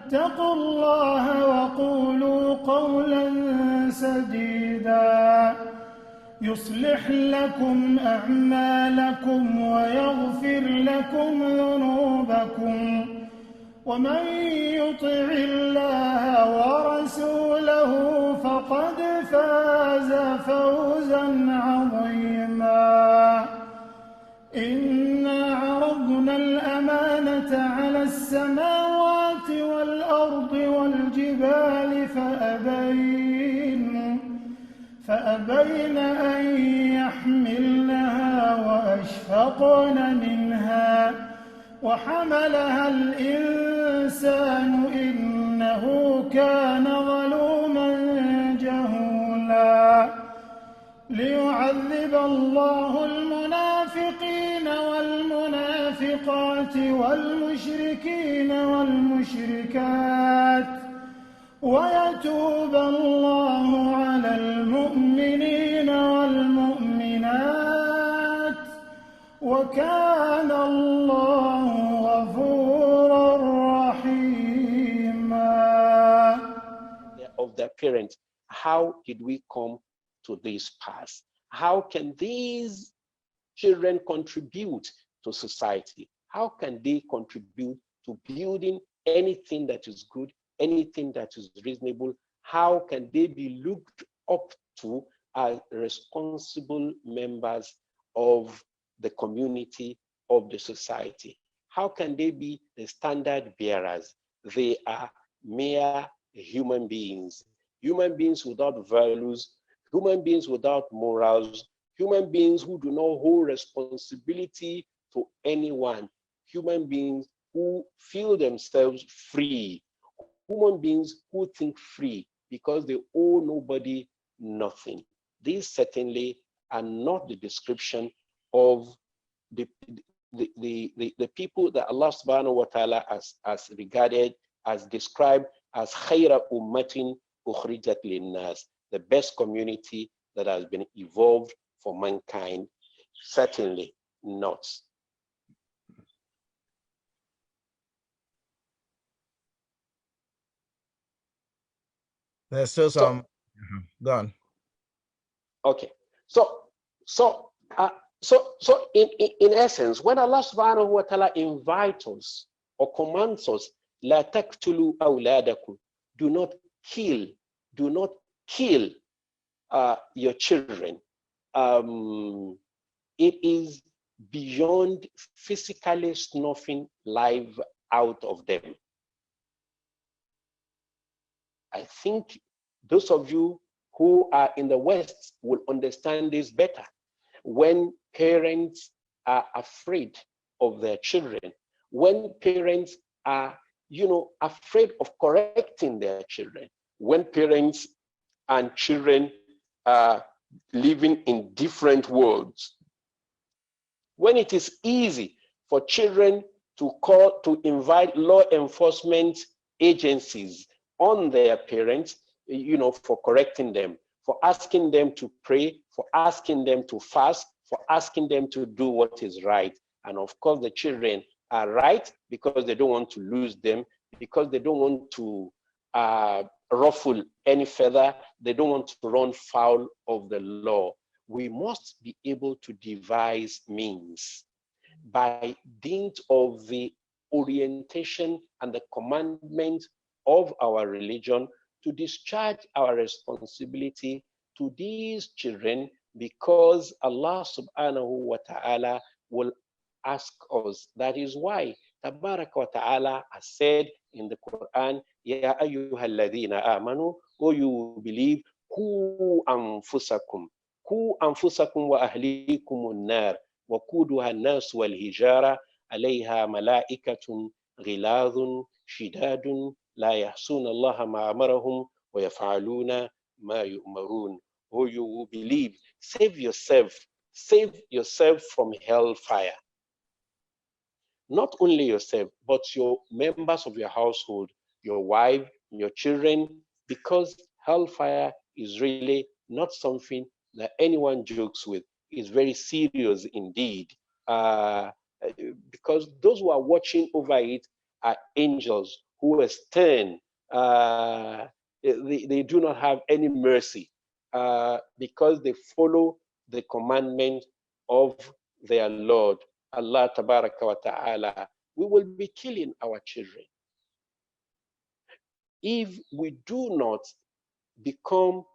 اتقوا الله وقولوا قولا سديدا يصلح لكم أعمالكم ويغفر لكم ذنوبكم ومن يطع الله ورسوله فقد فاز فوزا عظيما إنا عرضنا الأمانة على السماوات والأرض والجبال فأبين أن يحملنها وأشفقن منها وحملها الإنسان إنه كان ظلوما جهولا ليعذب الله المنافقين والمنافقات والمشركين والمشركات ويتوب الله على المؤمنين والمؤمنات وكان الله غفورا رحيما. Of their parents, how did we come to this pass? How can these children contribute to society? How can they contribute to building anything that is good, anything that is reasonable? How can they be looked up to as responsible members of the community, of the society? How can they be the standard bearers? They are mere human beings without values, human beings without morals, human beings who do not hold responsibility to anyone, human beings who feel themselves free, human beings who think free because they owe nobody nothing. These certainly are not the description of the people that Allah subhanahu wa ta'ala has regarded, as described as khayra ummatin ukhrijat linnas, the best community that has been evolved for mankind. Certainly not. There's still some. Go on. Okay. So in essence, when Allah subhanahu wa ta'ala invites us or commands us, la taqtulu awladakum, do not kill your children. It is beyond physically snuffing life out of them. I think those of you who are in the West will understand this better. When parents are afraid of their children, when parents are, afraid of correcting their children, when parents and children are living in different worlds, when it is easy for children to invite law enforcement agencies on their parents, for correcting them, for asking them to pray, for asking them to fast, for asking them to do what is right. And of course, the children are right because they don't want to lose them, because they don't want to ruffle any feather, they don't want to run foul of the law. We must be able to devise means by dint of the orientation and the commandment of our religion to discharge our responsibility to these children, because Allah subhanahu wa ta'ala will ask us. That is why Tabarak wa ta'ala has said in the Quran, Ya ayyuhalladhina amanu, O you believe, Qu anfusakum wa ahlikum an-nar wa quduha an-nas wal hijara alayha malaikatun ghiladhun shidadun la yahsuna Allah ma amarahum wa yaf'aluna ma yu'marun. O you who believe, save yourself save yourself from hellfire. Not only yourself, but your members of your household, your wife, your children, because hellfire is really not something that anyone jokes with. It's very serious indeed. Because those who are watching over it are angels who are stern. They do not have any mercy because they follow the commandment of their Lord, Allah Tabaraka wa Ta'ala. We will be killing our children if we do not become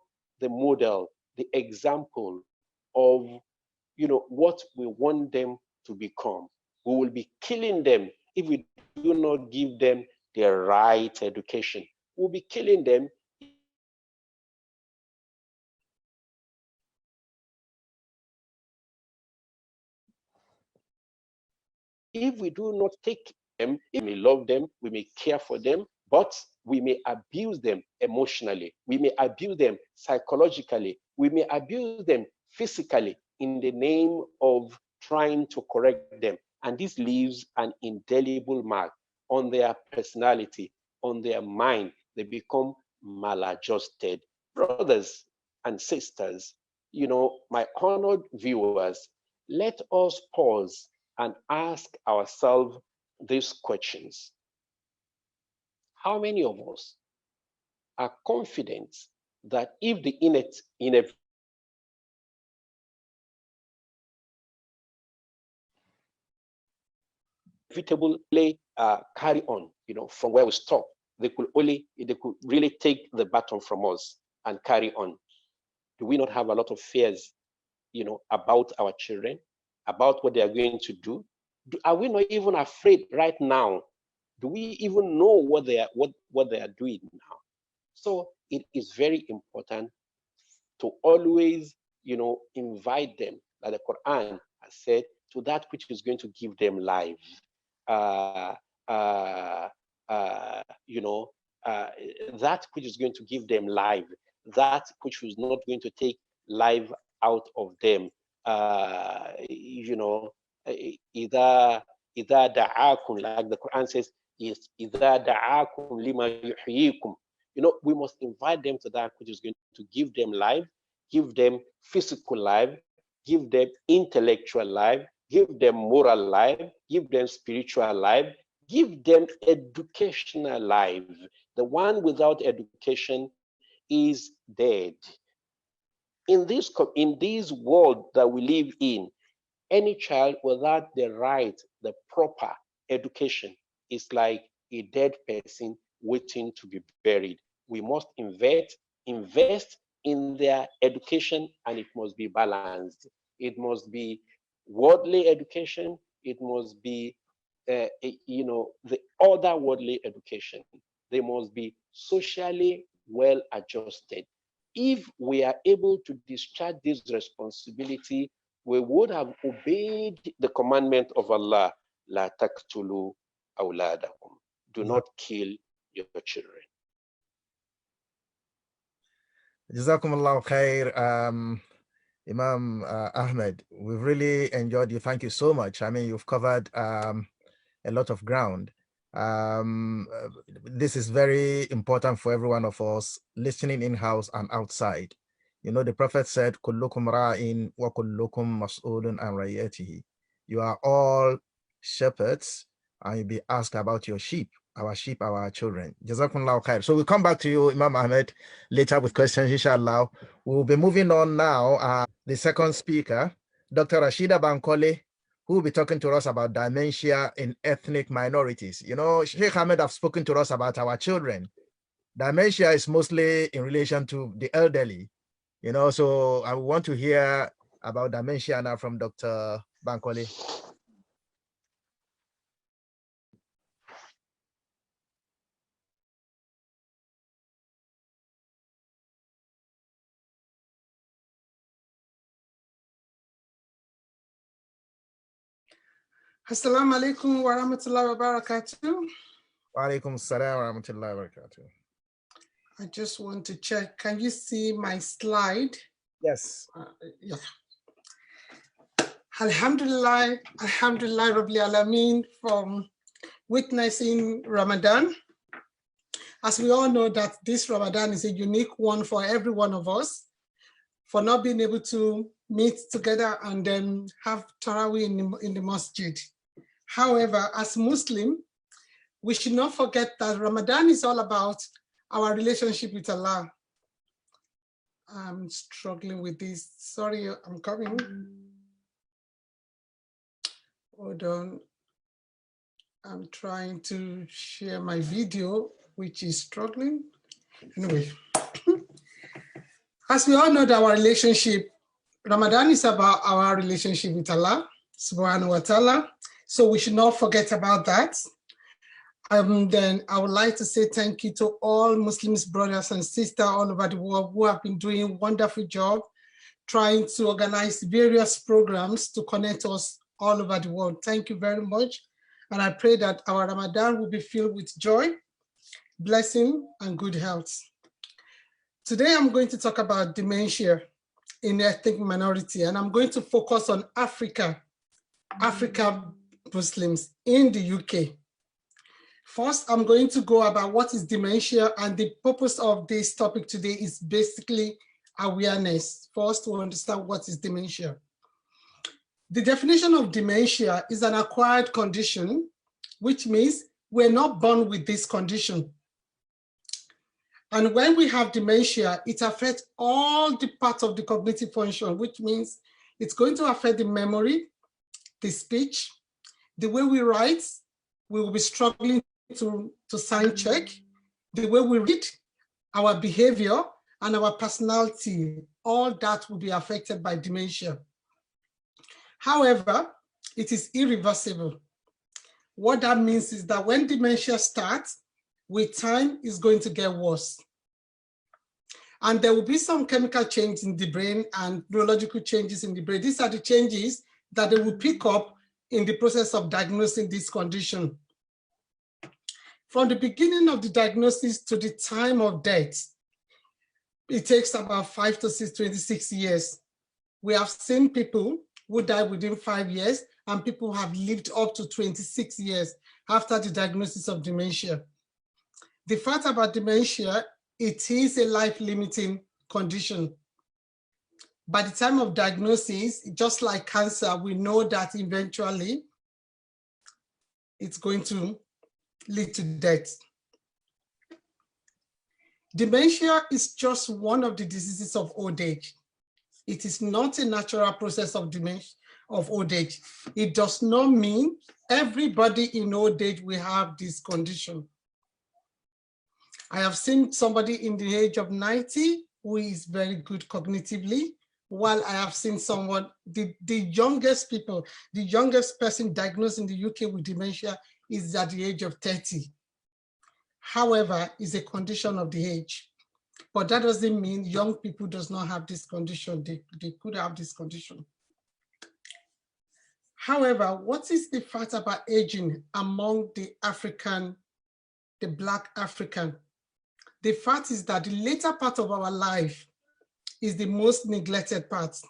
the model, the example of what we want them to become. We will be killing them if we do not give them the right education. We'll be killing them if we do not take them. We may love them, we may care for them, but we may abuse them emotionally, we may abuse them psychologically, we may abuse them physically in the name of trying to correct them. And this leaves an indelible mark on their personality, on their mind. They become maladjusted. Brothers and sisters, my honored viewers, let us pause and ask ourselves these questions. How many of us are confident that if the inevitable play carry on, from where we stop, they could really take the baton from us and carry on? Do we not have a lot of fears, about our children, about what they are going to do? Are we not even afraid right now? Do we even know what they are doing now? So it is very important to always, invite them, like the Quran has said, to that which is going to give them life. Uh, uh, you know, that which is going to give them life, that which is not going to take life out of them. Either da'akum, like the Quran says, is either da'akum lima yuhyikum. We must invite them to that which is going to give them life, give them physical life, give them intellectual life, give them moral life, give them spiritual life, give them educational life. The one without education is dead. In this world that we live in, any child without the right, the proper education is like a dead person waiting to be buried. We must invest in their education, and it must be balanced. It must be worldly education. It must be, the other worldly education. They must be socially well adjusted. If we are able to discharge this responsibility, we would have obeyed the commandment of Allah, La taqtulu awladakum. Do not kill your children. Jazakumullah khair, Imam Ahmed. We've really enjoyed you. Thank you so much. I mean, you've covered a lot of ground. This is very important for every one of us listening in-house and outside. The Prophet said, Kullukum ra'in wa kullukum mas'ulun an ra'iyatihi. You are all shepherds, and you'll be asked about your sheep, our children. Jazakumullah khair. So we'll come back to you, Imam Ahmed, later with questions, inshallah. We'll be moving on now. The second speaker, Dr. Rashida Bankole, who will be talking to us about dementia in ethnic minorities. Sheikh Ahmed have spoken to us about our children. Dementia is mostly in relation to the elderly, so I want to hear about dementia now from Dr. Bankole. Assalamu alaikum wa rahmatullahi wa barakatuh. Wa alaikum assalam wa rahmatullahi wa barakatuh. I just want to check. Can you see my slide? Yes. Yeah. Alhamdulillah, Alhamdulillah Rabbil Alameen, from witnessing Ramadan. As we all know that this Ramadan is a unique one for every one of us, for not being able to meet together and then have Tarawih in the masjid. However, as Muslim, we should not forget that Ramadan is all about our relationship with Allah. I'm struggling with this. Sorry, I'm coming. Hold on. I'm trying to share my video, which is struggling. Anyway, as we all know that our relationship, Ramadan is about our relationship with Allah, subhanahu wa ta'ala. So we should not forget about that. Then I would like to say thank you to all Muslims, brothers and sisters all over the world who have been doing a wonderful job trying to organize various programs to connect us all over the world. Thank you very much. And I pray that our Ramadan will be filled with joy, blessing, and good health. Today, I'm going to talk about dementia in ethnic minority, and I'm going to focus on African Muslims in the UK. First, I'm going to go about what is dementia, and the purpose of this topic today is basically awareness, for us to understand what is dementia. The definition of dementia is an acquired condition, which means we're not born with this condition. And when we have dementia, it affects all the parts of the cognitive function, which means it's going to affect the memory, the speech, the way we write. We will be struggling to sign check, the way we read, our behavior, and our personality. All that will be affected by dementia. However, it is irreversible. What that means is that when dementia starts, with time, it's going to get worse. And there will be some chemical change in the brain and neurological changes in the brain. These are the changes that they will pick up in the process of diagnosing this condition. From the beginning of the diagnosis to the time of death, it takes about 5 to 26 years. We have seen people who die within 5 years, and people have lived up to 26 years after the diagnosis of dementia. The fact about dementia, it is a life-limiting condition. By the time of diagnosis, just like cancer, we know that eventually it's going to lead to death. Dementia is just one of the diseases of old age. It is not a natural process of dementia of old age. It does not mean everybody in old age will have this condition. I have seen somebody in the age of 90 who is very good cognitively, while I have seen someone, the youngest person diagnosed in the UK with dementia is at the age of 30. However, it's a condition of the age. But that doesn't mean young people does not have this condition. They could have this condition. However, what is the fact about aging among the Black African? The fact is that the later part of our life is the most neglected part.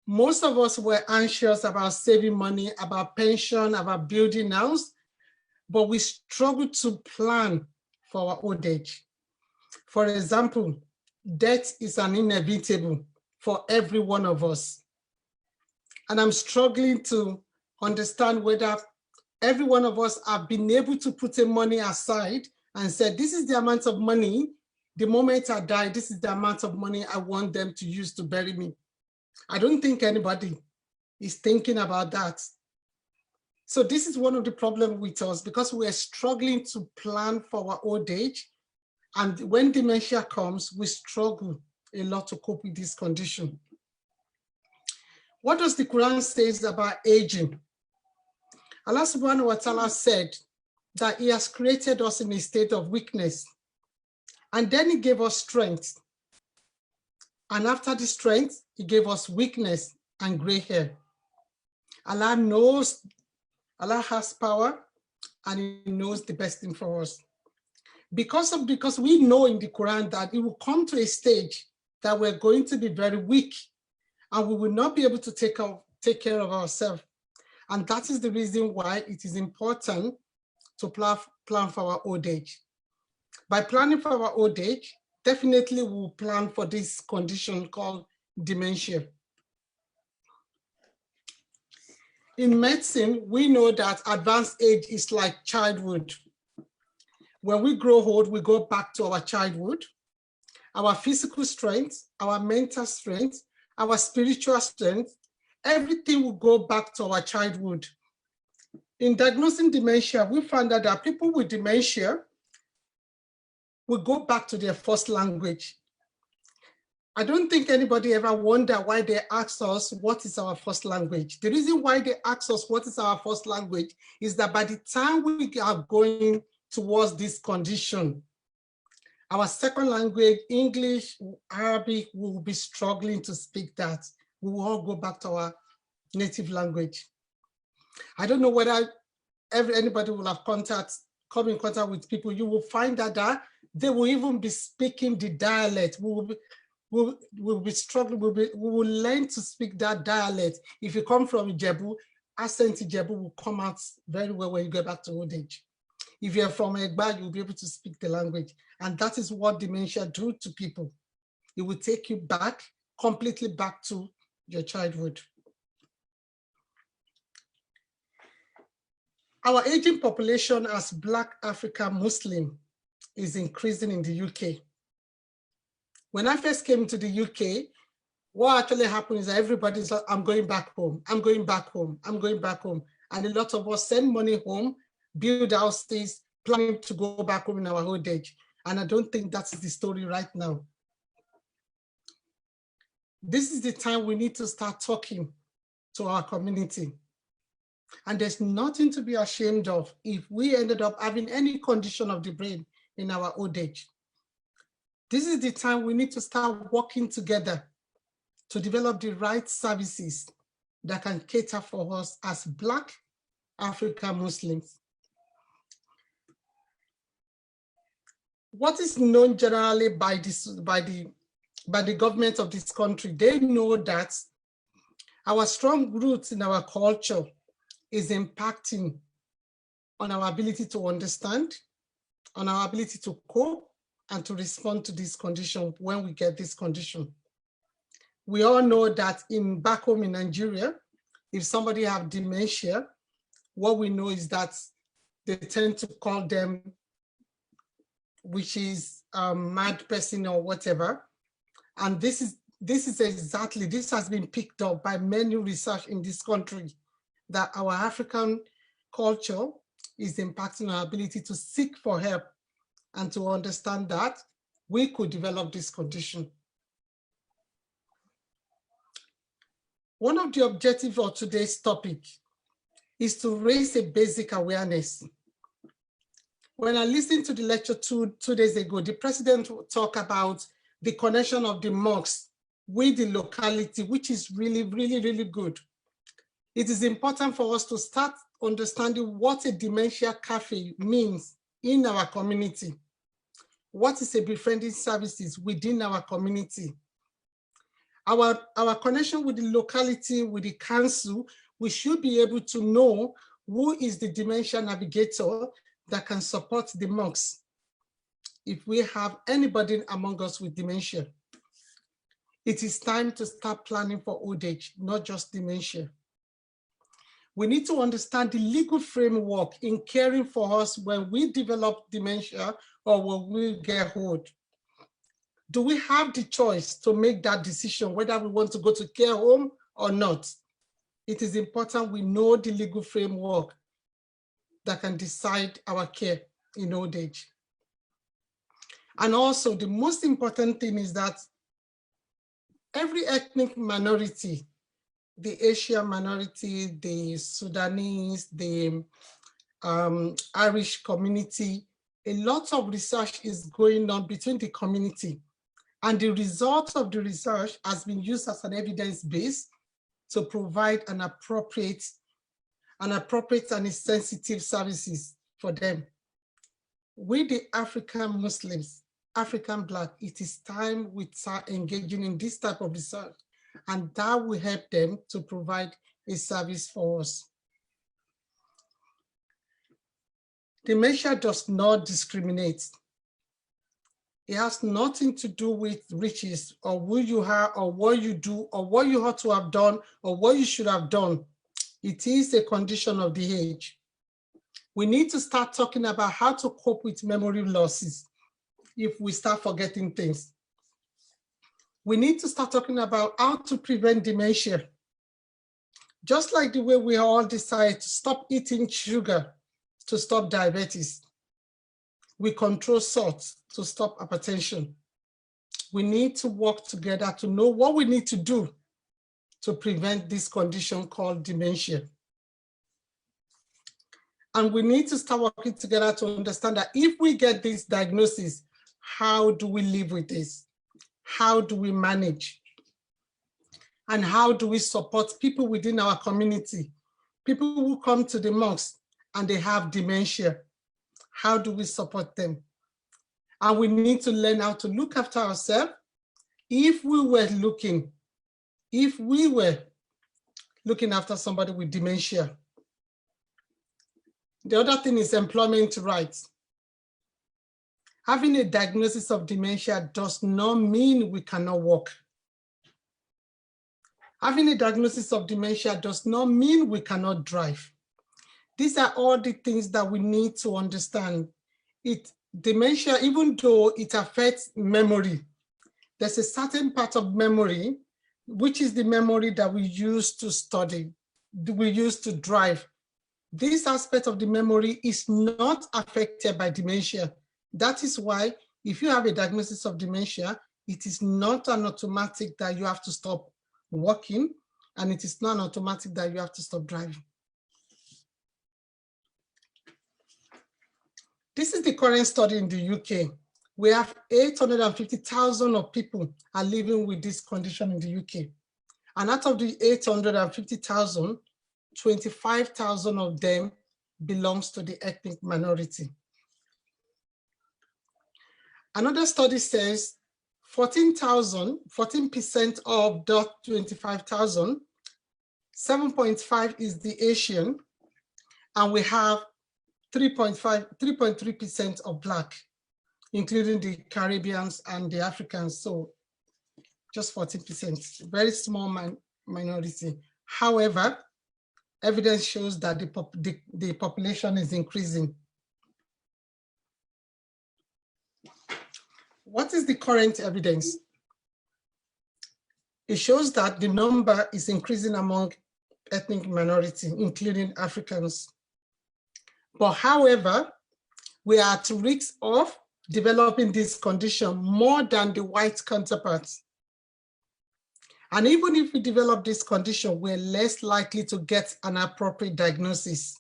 Most of us were anxious about saving money, about pension, about building house, but we struggle to plan for our old age. For example, death is an inevitable for every one of us. And I'm struggling to understand whether every one of us have been able to put a money aside and said, this is the amount of money, the moment I die, this is the amount of money I want them to use to bury me. I don't think anybody is thinking about that. So this is one of the problems with us, because we are struggling to plan for our old age. And when dementia comes, we struggle a lot to cope with this condition. What does the Quran say about aging? Allah subhanahu wa ta'ala said that he has created us in a state of weakness. And then he gave us strength. And after the strength, he gave us weakness and gray hair. Allah knows, Allah has power, and he knows the best thing for us. Because we know in the Quran that it will come to a stage that we're going to be very weak, and we will not be able to take take care of ourselves. And that is the reason why it is important to plan for our old age. By planning for our old age, definitely we'll plan for this condition called dementia. In medicine, we know that advanced age is like childhood. When we grow old, we go back to our childhood. Our physical strength, our mental strength, our spiritual strength, everything will go back to our childhood. In diagnosing dementia, we found out that people with dementia will go back to their first language. I don't think anybody ever wondered why they asked us, what is our first language? The reason why they asked us, what is our first language, is that by the time we are going towards this condition, our second language, English, Arabic, we will be struggling to speak that. We will all go back to our native language. I don't know whether anybody will have come in contact with people. You will find that they will even be speaking the dialect. We'll be struggling, we will learn to speak that dialect. If you come from Ijebu, accent Ijebu will come out very well when you get back to old age. If you're from Egba, you'll be able to speak the language. And that is what dementia do to people. It will take you back, completely back to your childhood. Our aging population as Black African Muslim is increasing in the UK. When I first came to the UK, what actually happened is that everybody's like, I'm going back home, I'm going back home, I'm going back home. And a lot of us send money home, build houses, planning to go back home in our old age. And I don't think that's the story right now. This is the time we need to start talking to our community. And there's nothing to be ashamed of if we ended up having any condition of the brain in our old age. This is the time we need to start working together to develop the right services that can cater for us as Black African Muslims. What is known generally by the government of this country, they know that our strong roots in our culture is impacting on our ability to understand, on our ability to cope, and to respond to this condition when we get this condition. We all know that back home in Nigeria, if somebody have dementia, what we know is that they tend to call them, which is a mad person or whatever. And this has been picked up by many research in this country, that our African culture is impacting our ability to seek for help and to understand that we could develop this condition. One of the objectives of today's topic is to raise a basic awareness. When I listened to the lecture two days ago, the president talked about the connection of the mosque with the locality, which is really, really, really good. It is important for us to start understanding what a dementia cafe means in our community. What is a befriending services within our community? Our connection with the locality, with the council, we should be able to know who is the dementia navigator that can support the mosque if we have anybody among us with dementia. It is time to start planning for old age, not just dementia. We need to understand the legal framework in caring for us when we develop dementia or when we get old. Do we have the choice to make that decision whether we want to go to care home or not? It is important we know the legal framework that can decide our care in old age. And also the most important thing is that every ethnic minority, the Asian minority, the Sudanese, the Irish community, a lot of research is going on between the community. And the result of the research has been used as an evidence base to provide an appropriate and sensitive services for them. With the African Muslims, African Black, it is time we start engaging in this type of research, and that will help them to provide a service for us. Dementia does not discriminate. It has nothing to do with riches or who you are or what you do or what you ought to have done or what you should have done. It is a condition of the age. We need to start talking about how to cope with memory losses if we start forgetting things. We need to start talking about how to prevent dementia. Just like the way we all decide to stop eating sugar to stop diabetes. We control salt to stop hypertension. We need to work together to know what we need to do to prevent this condition called dementia. And we need to start working together to understand that if we get this diagnosis, how do we live with this? How do we manage? And how do we support people within our community? People who come to the mosque and they have dementia. How do we support them? And we need to learn how to look after ourselves. If we were looking after somebody with dementia. The other thing is employment rights. Having a diagnosis of dementia does not mean we cannot work. Having a diagnosis of dementia does not mean we cannot drive. These are all the things that we need to understand. Dementia, even though it affects memory, there's a certain part of memory, which is the memory that we use to study, we use to drive. This aspect of the memory is not affected by dementia. That is why if you have a diagnosis of dementia, it is not an automatic that you have to stop working, and it is not an automatic that you have to stop driving. This is the current study in the UK. We have 850,000 of people are living with this condition in the UK. And out of the 850,000, 25,000 of them belongs to the ethnic minority. Another study says 14% of the 25,000, 7.5 is the Asian, and we have 3.3% of Black, including the Caribbeans and the Africans. So just 14%, very small minority. However, evidence shows that the population is increasing. What is the current evidence? It shows that the number is increasing among ethnic minorities, including Africans. But however, we are at risk of developing this condition more than the white counterparts. And even if we develop this condition, we're less likely to get an appropriate diagnosis.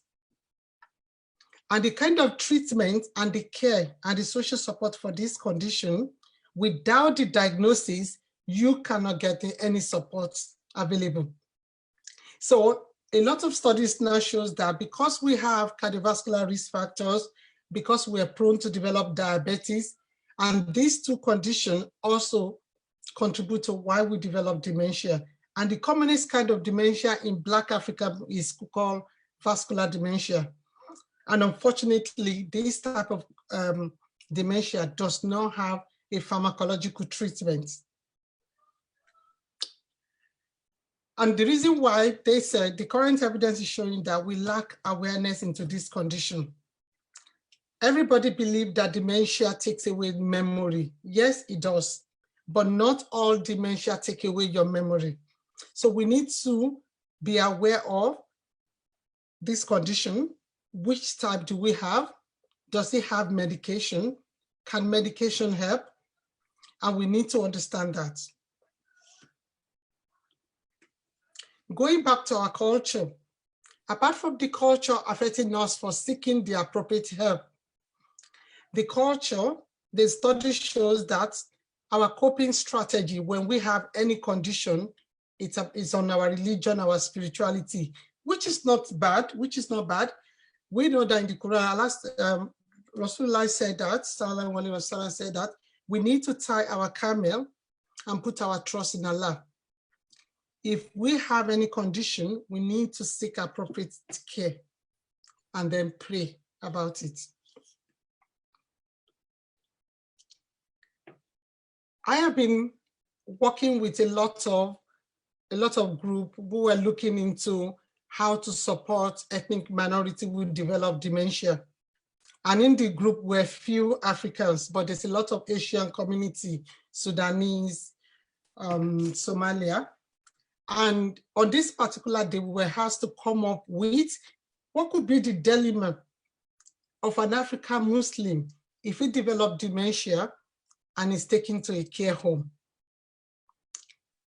And the kind of treatment and the care and the social support for this condition, without the diagnosis, you cannot get any support available. So a lot of studies now shows that because we have cardiovascular risk factors, because we are prone to develop diabetes, and these two conditions also contribute to why we develop dementia. And the commonest kind of dementia in Black Africa is called vascular dementia. And unfortunately, this type of dementia does not have a pharmacological treatment. And the reason why they said the current evidence is showing that we lack awareness into this condition. Everybody believes that dementia takes away memory. Yes, it does, but not all dementia take away your memory. So we need to be aware of this condition. Which type do we have? Does it have medication? Can medication help? And we need to understand that. Going back to our culture, apart from the culture affecting us for seeking the appropriate help, the culture, the study shows that our coping strategy when we have any condition, it's on our religion, our spirituality, which is not bad, We know that in the Quran, Rasulullah said that, Sallallahu Alaihi Wasallam said that, we need to tie our camel and put our trust in Allah. if we have any condition, we need to seek appropriate care and then pray about it. I have been working with a lot of group who were looking into how to support ethnic minority who develop dementia. And in the group were few Africans, but there's a lot of Asian community, Sudanese, Somalia. And on this particular day, we were asked to come up with what could be the dilemma of an African Muslim if he developed dementia and is taken to a care home.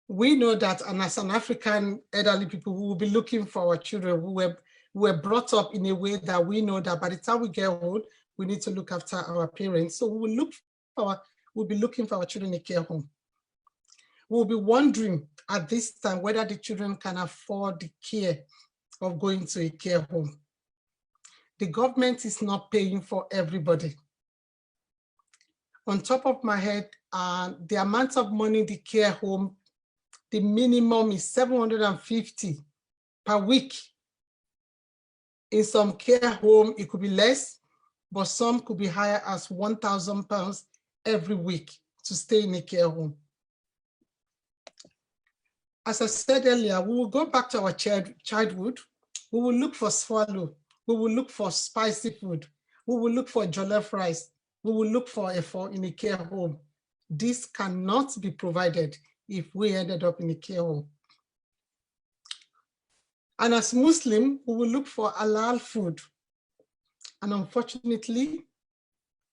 We know that, and as an African elderly people, we will be looking for our children who were brought up in a way that we know that by the time we get old, we need to look after our parents. So we'll be looking for our children in a care home. We'll be wondering at this time whether the children can afford the care of going to a care home. The government is not paying for everybody. On top of my head, the amount of money the care home, the minimum is 750 per week. In some care home, it could be less, but some could be higher as £1,000 every week to stay in a care home. As I said earlier, we will go back to our childhood. We will look for swallow. We will look for spicy food. We will look for jollof rice. We will look for effort in a care home. This cannot be provided if we ended up in a care home. And as Muslim, we will look for halal food. And unfortunately,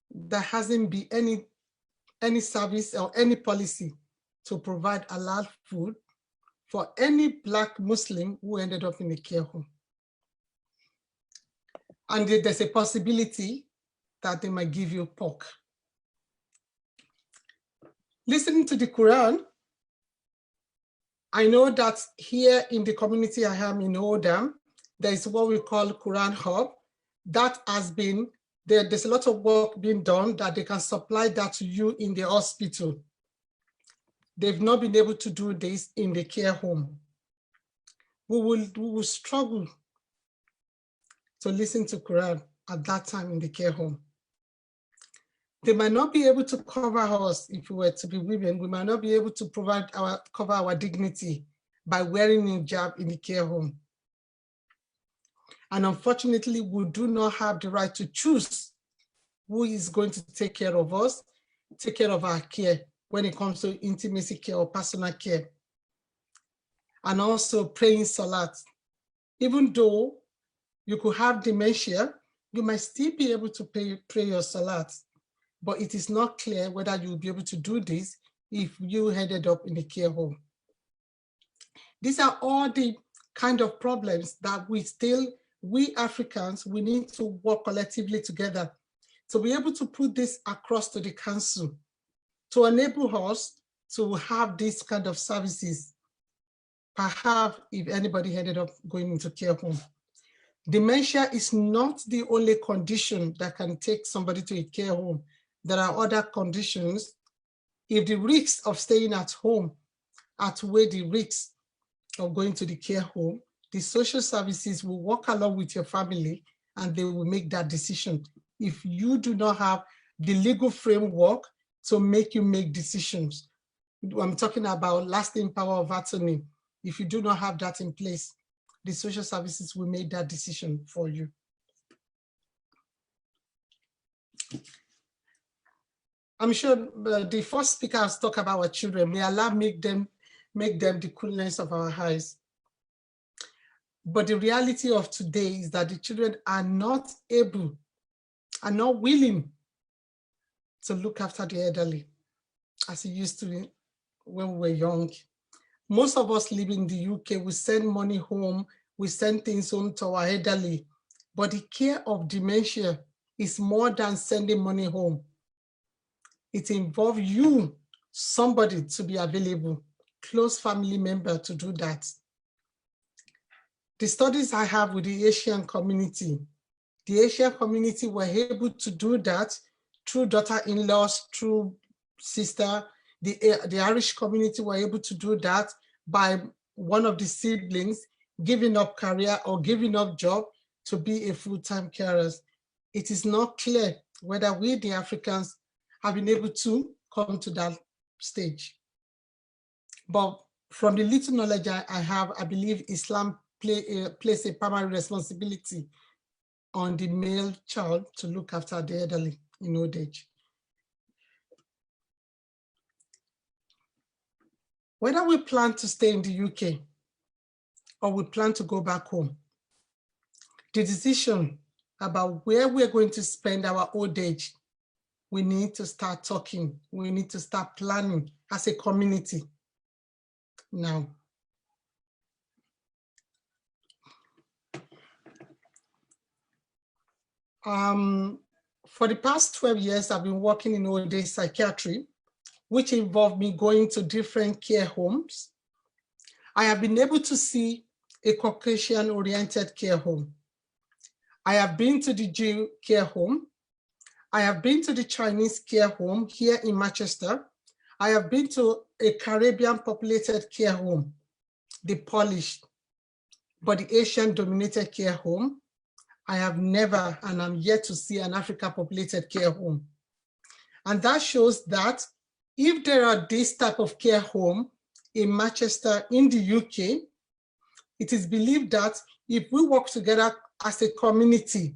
there hasn't been any service or any policy to provide halal food for any Black Muslim who ended up in a care home. And there's a possibility that they might give you pork. Listening to the Quran, I know that here in the community I am in Odam, there is what we call Quran Hub. That has been, there's a lot of work being done that they can supply that to you in the hospital. They've not been able to do this in the care home. We will struggle to listen to Quran at that time in the care home. They might not be able to cover us if we were to be women. We might not be able to cover our dignity by wearing a hijab in the care home. And unfortunately, we do not have the right to choose who is going to take care of us, take care of our care when it comes to intimacy care or personal care. And also praying salat. Even though you could have dementia, you might still be able to pray your salat. But it is not clear whether you'll be able to do this if you ended up in a care home. These are all the kind of problems that we Africans, we need to work collectively together to be able to put this across to the council to enable us to have these kind of services, perhaps if anybody ended up going into care home. Dementia is not the only condition that can take somebody to a care home. There are other conditions. If the risks of staying at home outweigh the risks of going to the care home, the social services will work along with your family and they will make that decision. If you do not have the legal framework to make you make decisions, I'm talking about lasting power of attorney. If you do not have that in place, the social services will make that decision for you. I'm sure the first speaker has talked about our children. May Allah make them the coolness of our eyes. But the reality of today is that the children are not able, are not willing to look after the elderly as it used to when we were young. Most of us live in the UK, we send money home, we send things home to our elderly, but the care of dementia is more than sending money home. It involves you, somebody to be available, close family member to do that. The studies I have with the Asian community were able to do that through daughter-in-laws, through sister. The Irish community were able to do that by one of the siblings giving up career or giving up job to be a full-time carer. It is not clear whether we, the Africans, have been able to come to that stage. But from the little knowledge I have, I believe Islam places a primary responsibility on the male child to look after the elderly in old age. Whether we plan to stay in the UK or we plan to go back home, the decision about where we're going to spend our old age, we need to start talking. We need to start planning as a community now. For the past 12 years, I've been working in old age psychiatry, which involved me going to different care homes. I have been able to see a Caucasian-oriented care home. I have been to the Jew care home. I have been to the Chinese care home here in Manchester. I have been to a Caribbean populated care home, the Polish, but the Asian dominated care home. I have never, and I'm yet to see an Africa populated care home. And that shows that if there are this type of care home in Manchester, in the UK, it is believed that if we work together as a community,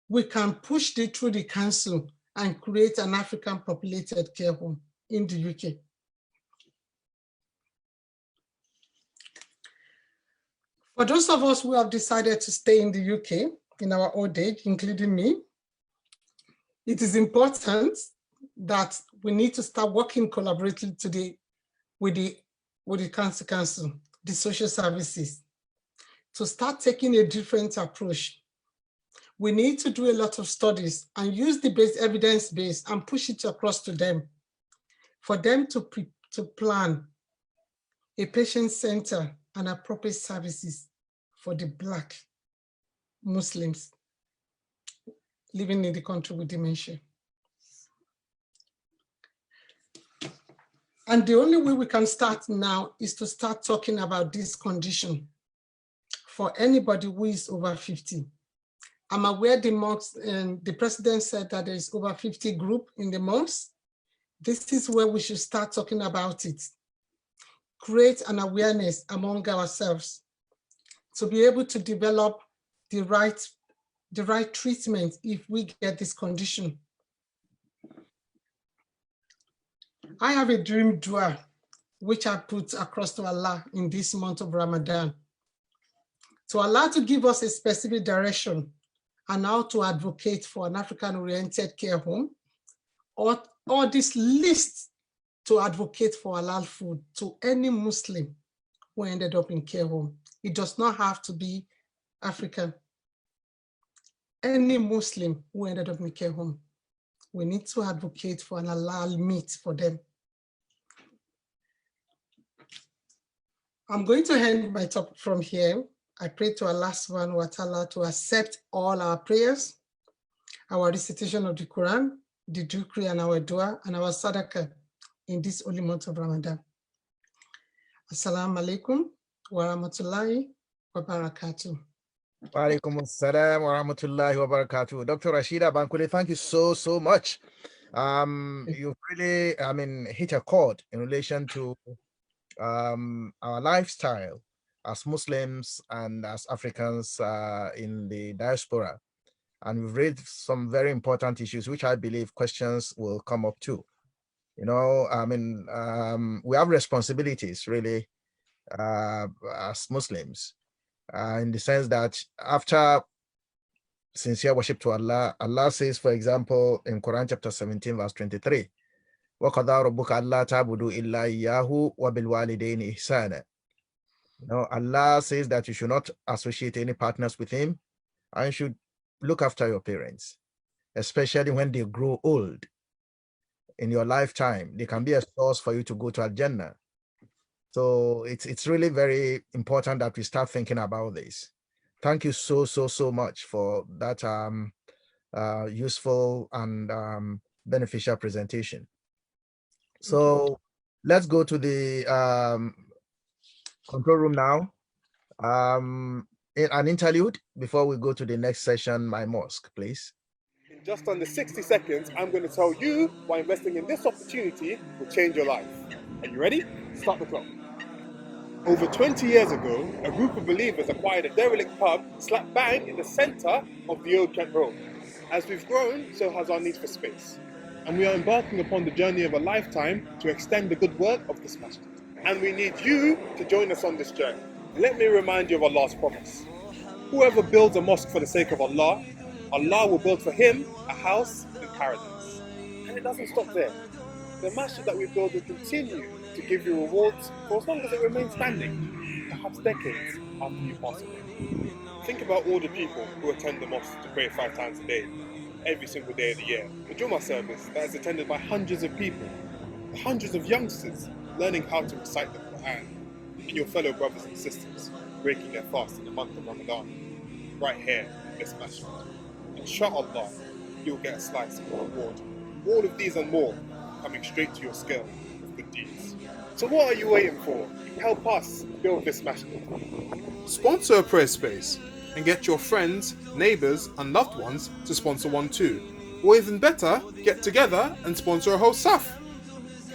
we can push it through the council and create an African populated care home in the UK. For those of us who have decided to stay in the UK in our old age, including me, it is important that we need to start working collaboratively with the council, the social services, to start taking a different approach. We need to do a lot of studies and use the evidence base and push it across to them, for them to plan a patient center and appropriate services for the Black Muslims living in the country with dementia. And the only way we can start now is to start talking about this condition for anybody who is over 50. I'm aware the president said that there is over 50 group in the mosque. This is where we should start talking about it. Create an awareness among ourselves to be able to develop the right treatment if we get this condition. I have a dream dua, which I put across to Allah in this month of Ramadan, to Allah to give us a specific direction and how to advocate for an African-oriented care home, or this list to advocate for halal food to any Muslim who ended up in care home. It does not have to be African. Any Muslim who ended up in care home, we need to advocate for an halal meat for them. I'm going to end my talk from here. I pray to Allah subhanahu wa ta'ala to accept all our prayers, our recitation of the Quran, the dhikr and our dua and our sadaqah in this holy month of Ramadan. Assalamu alaikum wa rahmatullahi wa barakatuh. Wa alaikum assalam wa rahmatullahi wa barakatuh. Dr. Rashida Bankole, thank you so much. You've really, hit a chord in relation to our lifestyle as Muslims and as Africans in the diaspora. And we've raised some very important issues, which I believe questions will come up too. You know, we have responsibilities really as Muslims in the sense that after sincere worship to Allah, Allah says, for example, in Quran chapter 17, verse 23, وَقَضَى رَبُّكَ أَلَّا تَعْبُدُوا إِلَّا إِيَّاهُ وَبِالْوَالِدَيْنِ إِحْسَانًا. You know, Allah says that you should not associate any partners with him and you should look after your parents, especially when they grow old. In your lifetime, they can be a source for you to go to Al-Jannah. So it's really very important that we start thinking about this. Thank you so much for that useful and beneficial presentation. So let's go to the Control room now. An interlude before we go to the next session, my mosque, please. In just under 60 seconds, I'm going to tell you why investing in this opportunity will change your life. Are you ready? Start the clock. Over 20 years ago, a group of believers acquired a derelict pub slap bang in the centre of the Old Kent Road. As we've grown, so has our need for space. And we are embarking upon the journey of a lifetime to extend the good work of this masjid. And we need you to join us on this journey. Let me remind you of Allah's promise. Whoever builds a mosque for the sake of Allah, Allah will build for him a house in paradise. And it doesn't stop there. The masjid that we build will continue to give you rewards for as long as it remains standing, perhaps decades after you pass away. Think about all the people who attend the mosque to pray 5 times a day, every single day of the year. The Jummah service that is attended by hundreds of people, the hundreds of youngsters learning how to recite the Quran, and your fellow brothers and sisters breaking their fast in the month of Ramadan, right here in this masjid. Inshallah, you'll get a slice of the reward. All of these and more coming straight to your scale of good deeds. So what are you waiting for? Help us build this masjid. Sponsor a prayer space and get your friends, neighbours and loved ones to sponsor one too. Or even better, get together and sponsor a whole saf.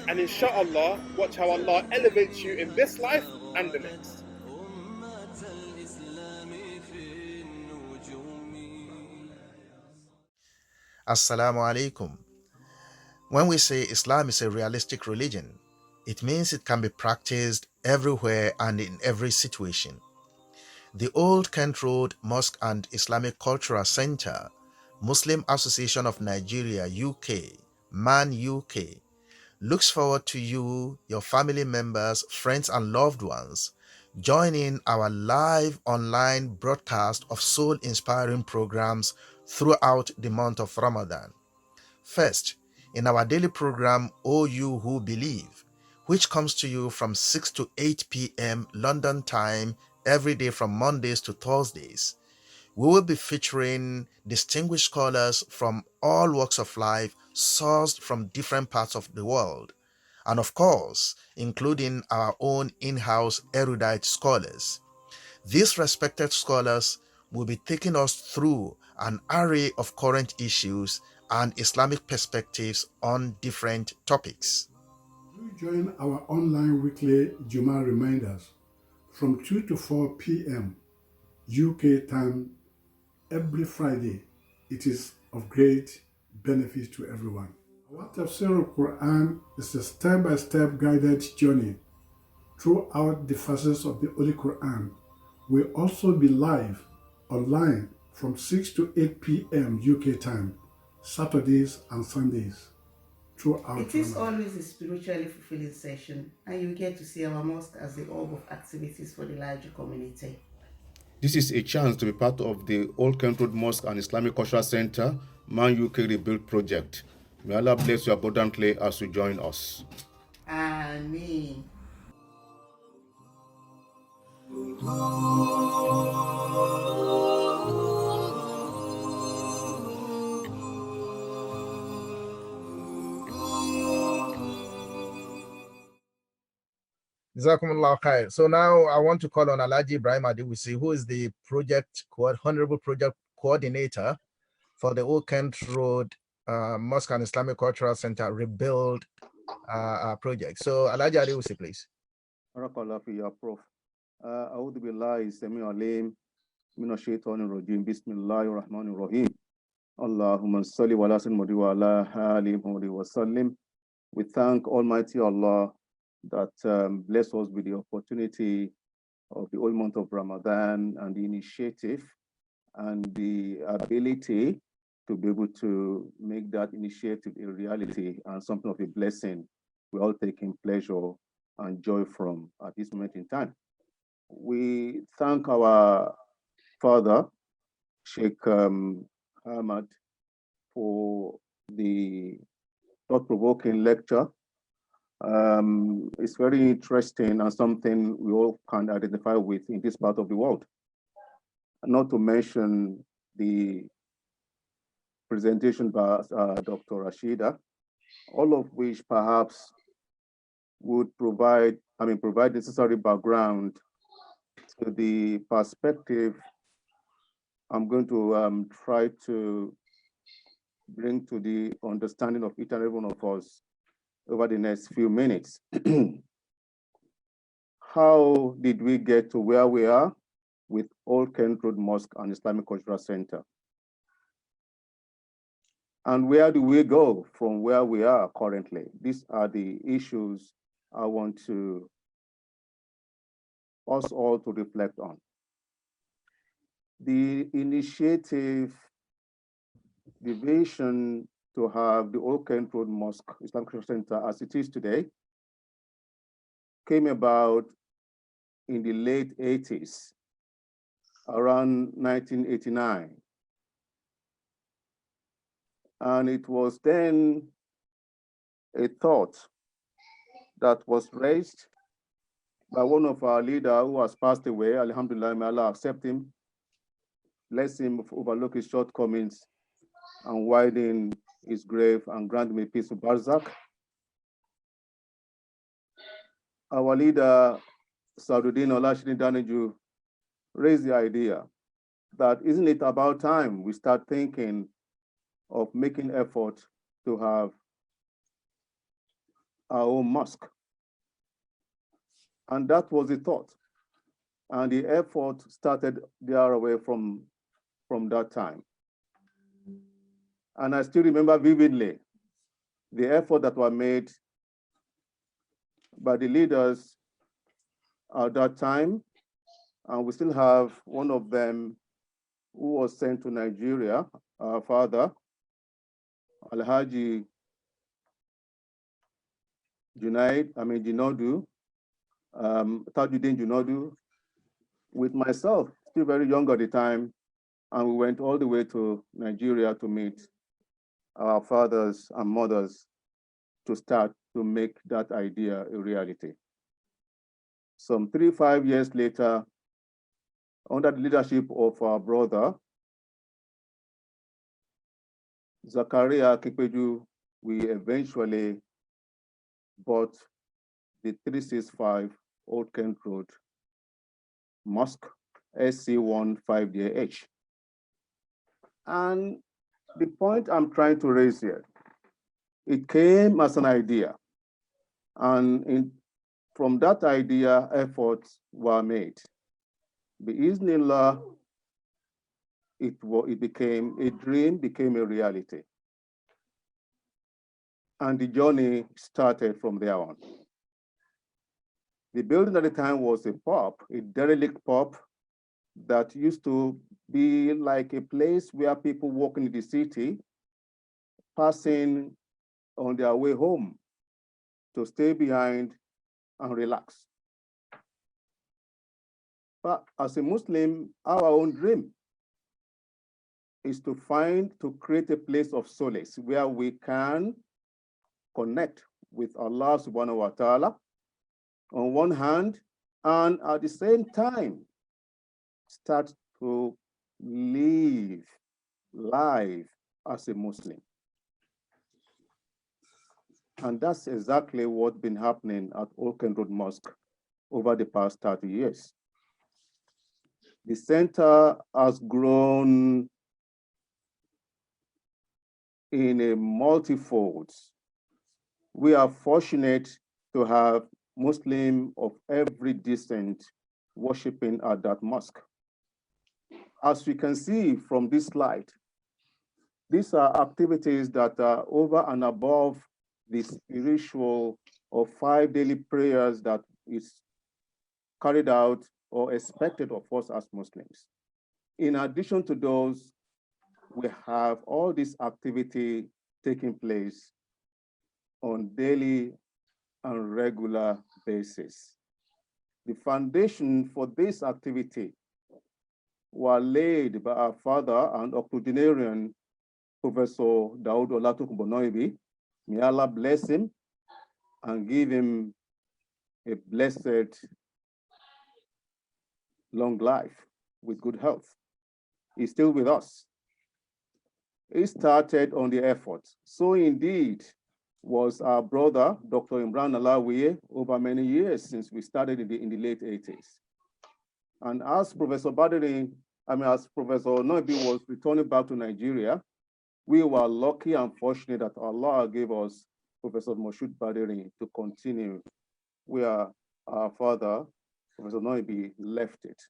And inshallah, watch how Allah elevates you in this life and the next. Assalamu alaikum. When we say Islam is a realistic religion, it means it can be practiced everywhere and in every situation. The Old Kent Road Mosque and Islamic Cultural Center, Muslim Association of Nigeria, UK, MAN UK, looks forward to you, your family members, friends and loved ones, joining our live online broadcast of soul-inspiring programs throughout the month of Ramadan. First, in our daily program, O You Who Believe, which comes to you from 6 to 8 p.m. London time every day from Mondays to Thursdays, we will be featuring distinguished scholars from all walks of life sourced from different parts of the world, and of course, including our own in-house erudite scholars. These respected scholars will be taking us through an array of current issues and Islamic perspectives on different topics. Do join our online weekly Juma reminders from 2 to 4 p.m. UK time every Friday. It is of great benefit to everyone. Our Tafsir al-Quran is a step-by-step guided journey throughout the verses of the Holy Quran. We'll also be live online from 6 to 8 p.m. UK time, Saturdays and Sundays. It is always a spiritually fulfilling session, and you get to see our mosque as the hub of activities for the larger community. This is a chance to be part of the Old Kent Road Mosque and Islamic Cultural Center Man UK Rebuild project. May Allah bless you abundantly as you join us. Ameen. Jazakumullah khair. So now I want to call on Alhaji Ibrahim Adewisi, who is the Honorable Project Coordinator for the Old Kent Road Mosque and Islamic Cultural Center Rebuild project. So Alhaji Adewisi, please. Barakallah fi ya Prof. A'udhu billahi sami'ul alim minash shaitanir rajim. Bismillahir rahmanir rahim. Allahumma salli wa ala ali Muhammad wa sallim. We thank Almighty Allah that bless us with the opportunity of the whole month of Ramadan and the initiative and the ability to be able to make that initiative a reality and something of a blessing. We're all taking pleasure and joy from at this moment in time. We thank our father, Sheikh Ahmad, for the thought-provoking lecture. It's very interesting and something we all can identify with in this part of the world. Not to mention the presentation by Dr. Rashida, all of which perhaps would provide provide necessary background to the perspective I'm going to try to bring to the understanding of each and every one of us over the next few minutes. How did we get to where we are with Old Kent Road Mosque and Islamic Cultural Center? And where do we go from where we are currently? These are the issues I want us all to reflect on. The initiative, the vision to have the Old Kent Road Mosque Islamic Cultural Center as it is today came about in the late 80s, around 1989. And it was then a thought that was raised by one of our leaders who has passed away. Alhamdulillah, may Allah accept him, bless him, overlook his shortcomings, and widen his grave and grant him a peace of barzakh. Our leader, Saududdin Olashini Daniju, raised the idea that isn't it about time we start thinking of making effort to have our own mosque. And that was the thought. And the effort started thereaway from that time. And I still remember vividly the effort that were made by the leaders at that time. And we still have one of them who was sent to Nigeria, our father, Alhaji Junodu, Tajuddin Junodu, with myself, still very young at the time, and we went all the way to Nigeria to meet our fathers and mothers to start to make that idea a reality. Some 3-5 years later, under the leadership of our brother, Zakaria Kikpeju, we eventually bought the 365 Old Kent Road Mosque, SC15DH. And the point I'm trying to raise here, it came as an idea. And from that idea, efforts were made. Bi-Iznillah, it became a dream, became a reality. And the journey started from there on. The building at the time was a pub, a derelict pub that used to be like a place where people walking in the city, passing on their way home to stay behind and relax. But as a Muslim, our own dream is to create a place of solace where we can connect with Allah subhanahu wa ta'ala on one hand, and at the same time, start to live life as a Muslim. And that's exactly what's been happening at Old Kent Road Mosque over the past 30 years. The center has grown in a multifold. We are fortunate to have Muslims of every descent worshiping at that mosque. As we can see from this slide, these are activities that are over and above the spiritual or 5 daily prayers that is carried out or expected of us as Muslims. In addition to those, we have all this activity taking place on daily and regular basis. The foundation for this activity were laid by our father and octogenarian, Professor Daud Olatukubonoibi. May Allah bless him and give him a blessed long life with good health. He's still with us. He started on the effort. So indeed, was our brother, Dr. Imran Alawiye, over many years since we started in the late 80s. And as Professor as Professor Noibi was returning back to Nigeria, we were lucky and fortunate that Allah gave us Professor Moshood Badiri to continue where our father, Professor Noibi, left it.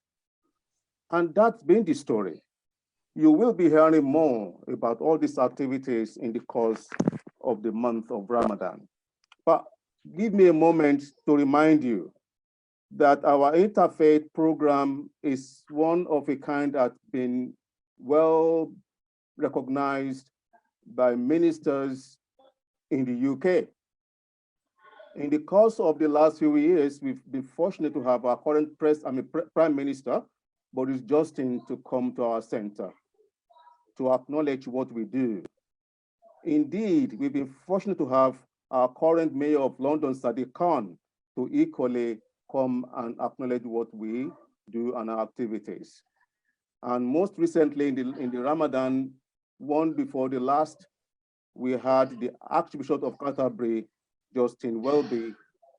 And that's been the story. You will be hearing more about all these activities in the course of the month of Ramadan. But give me a moment to remind you that our interfaith program is one of a kind that's been well recognized by ministers in the UK. In the course of the last few years, we've been fortunate to have our current Prime Minister, Boris Johnson, to come to our center to acknowledge what we do. Indeed, we've been fortunate to have our current Mayor of London, Sadiq Khan, to equally come and acknowledge what we do and our activities. And most recently, in the Ramadan, one before the last, we had the Archbishop of Canterbury, Justin Welby,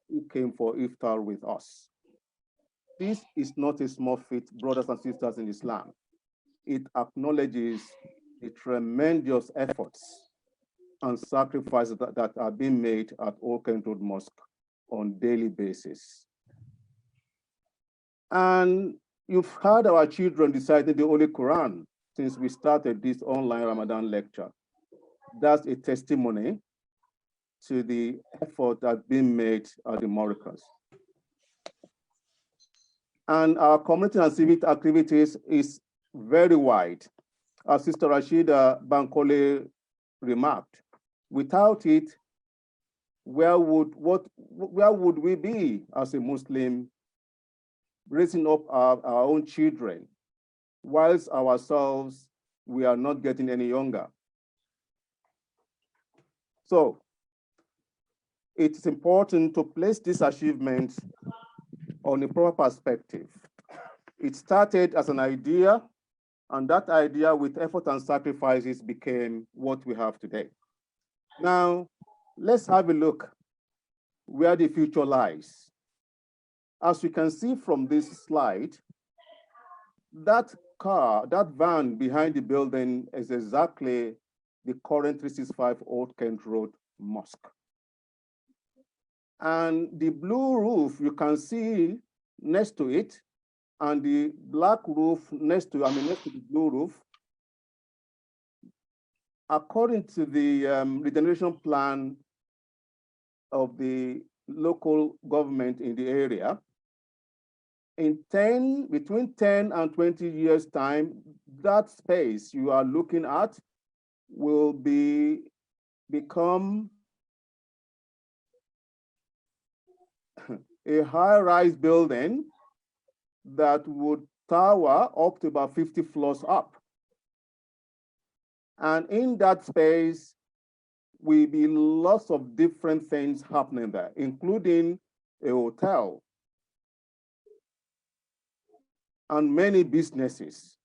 who came for iftar with us. This is not a small feat, brothers and sisters in Islam. It acknowledges the tremendous efforts and sacrifices that are being made at Old Kent Road Mosque on daily basis. And you've heard our children reciting the Holy Quran since we started this online Ramadan lecture. That's a testimony to the effort that's been made at the Moroccans. And our community and civic activities is very wide. As Sister Rashida Bankole remarked, without it, where would we be as a Muslim raising up our own children, whilst ourselves, we are not getting any younger? So it's important to place this achievement on a proper perspective. It started as an idea, and that idea with effort and sacrifices became what we have today. Now, let's have a look where the future lies. As you can see from this slide, that van behind the building is exactly the current 365 Old Kent Road Mosque. And the blue roof you can see next to it, and the black roof next to the blue roof, according to the regeneration plan of the local government in the area, in between 10 and 20 years time, that space you are looking at will become a high-rise building that would tower up to about 50 floors up. And in that space will be lots of different things happening there, including a hotel and many businesses.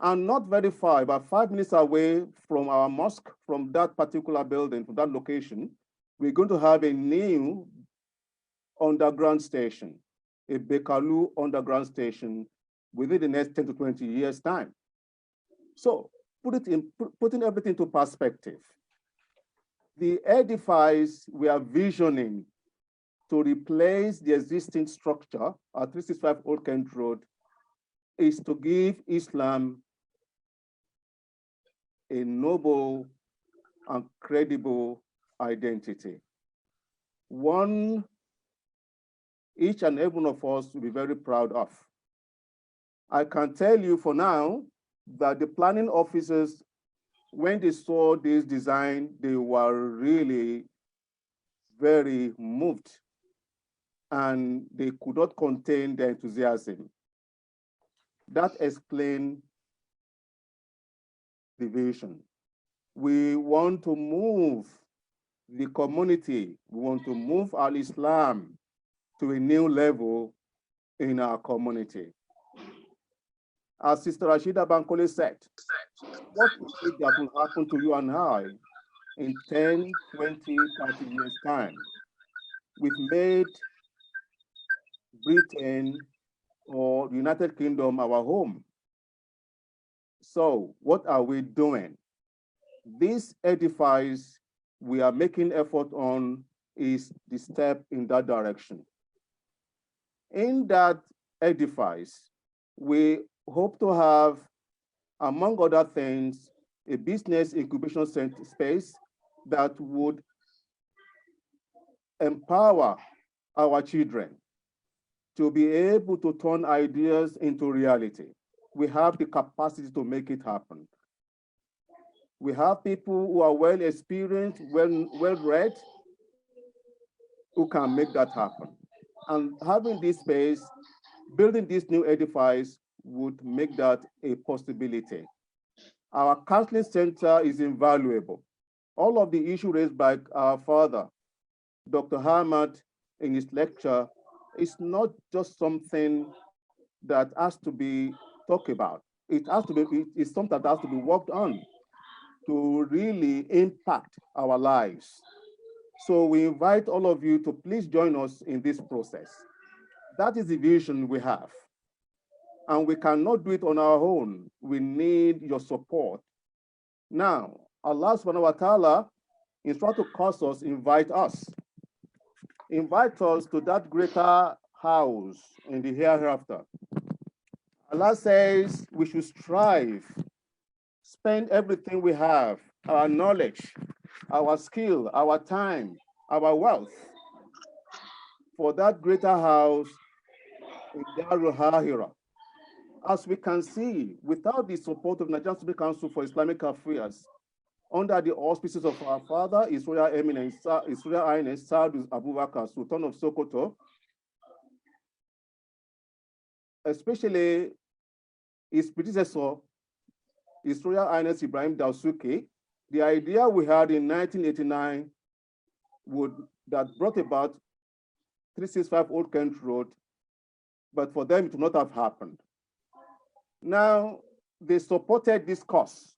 And not very far, about 5 minutes away from our mosque, from that particular building, from that location, we're going to have a new underground station, a Bekalu underground station within the next 10 to 20 years' time. So putting everything into perspective, the edifice we are visioning to replace the existing structure at 365 Old Kent Road is to give Islam a noble and credible identity. One each and every one of us will be very proud of. I can tell you for now that the planning officers, when they saw this design, they were really very moved, and they could not contain their enthusiasm. That explains the vision. We want to move the community, we want to move Al-Islam to a new level in our community. As Sister Rashida Bankole said, what is it that will happen to you and I in 10, 20, 30 years' time. We've made Britain or the United Kingdom our home. So what are we doing? This edifice we are making effort on is the step in that direction. In that edifice, we hope to have, among other things, a business incubation center space that would empower our children to be able to turn ideas into reality. We have the capacity to make it happen. We have people who are well experienced, well read, who can make that happen. And having this space, building this new edifice would make that a possibility. Our counseling center is invaluable. All of the issues raised by our father, Dr. Ahmad, in his lecture, is not just something that has to be talked about. It's something that has to be worked on to really impact our lives. So we invite all of you to please join us in this process. That is the vision we have. And we cannot do it on our own. We need your support. Now, Allah subhanahu wa ta'ala, instead to cause us, invite us. Invite us to that greater house in the hereafter. Allah says we should strive, spend everything we have, our knowledge, our skill, our time, our wealth, for that greater house in Darul Hahira. As we can see, without the support of Nigerian Supreme Council for Islamic Affairs, under the auspices of our father, His Royal Eminence, His Royal Highness Saadu Abubakar, Sultan of Sokoto, especially his predecessor, His Royal Highness Ibrahim Dausuke, the idea we had in 1989 that brought about 365 Old Kent Road, but for them it would not have happened. Now, they supported this cause,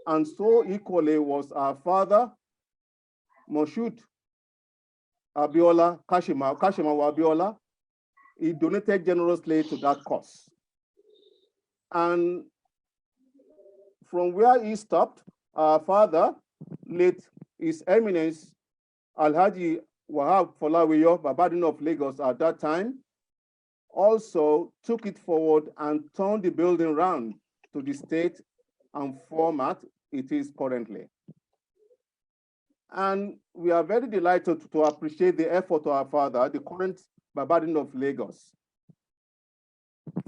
and so equally was our father, Moshood Abiola, Kashima Abiola. He donated generously to that cause. And from where he stopped, our father, late His Eminence Alhaji Wahab Folawiyo, Babadin of Lagos at that time, also took it forward and turned the building around to the state and format it is currently. And we are very delighted to appreciate the effort of our father, the current Babadin of Lagos,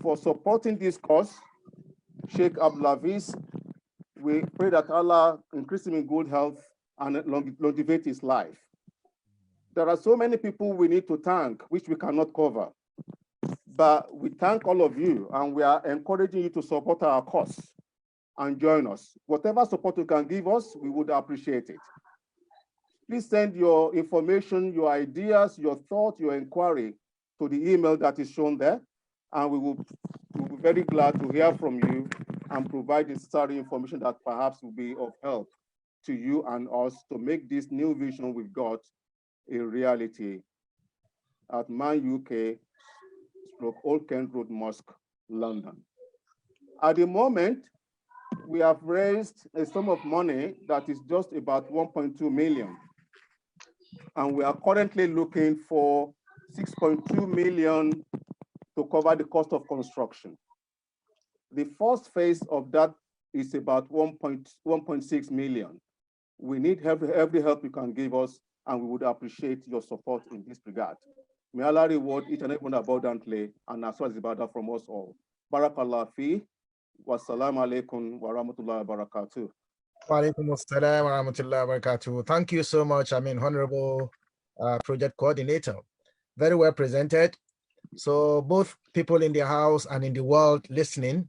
for supporting this cause. Sheikh Abdulaziz, we pray that Allah increase him in good health and longevate his life. There are so many people we need to thank, which we cannot cover. But we thank all of you, and we are encouraging you to support our cause and join us. Whatever support you can give us, we would appreciate it. Please send your information, your ideas, your thoughts, your inquiry to the email that is shown there, and we'll be very glad to hear from you and provide necessary information that perhaps will be of help to you and us to make this new vision we've got a reality at Man UK Old Kent Road Mosque, London. At the moment, we have raised a sum of money that is just about 1.2 million. And we are currently looking for 6.2 million to cover the cost of construction. The first phase of that is about 1.6 million. We need every help you can give us, and we would appreciate your support in this regard. May Allah reward each and everyone abundantly, and as well as ibadah from us all. Barakallah fi, wassalamu alaikum wa rahmatullahi wa barakatuh. Wa alaikum assalam wa rahmatullahi wa barakatuh. Thank you so much, Honorable Project Coordinator. Very well presented. So both people in the house and in the world listening,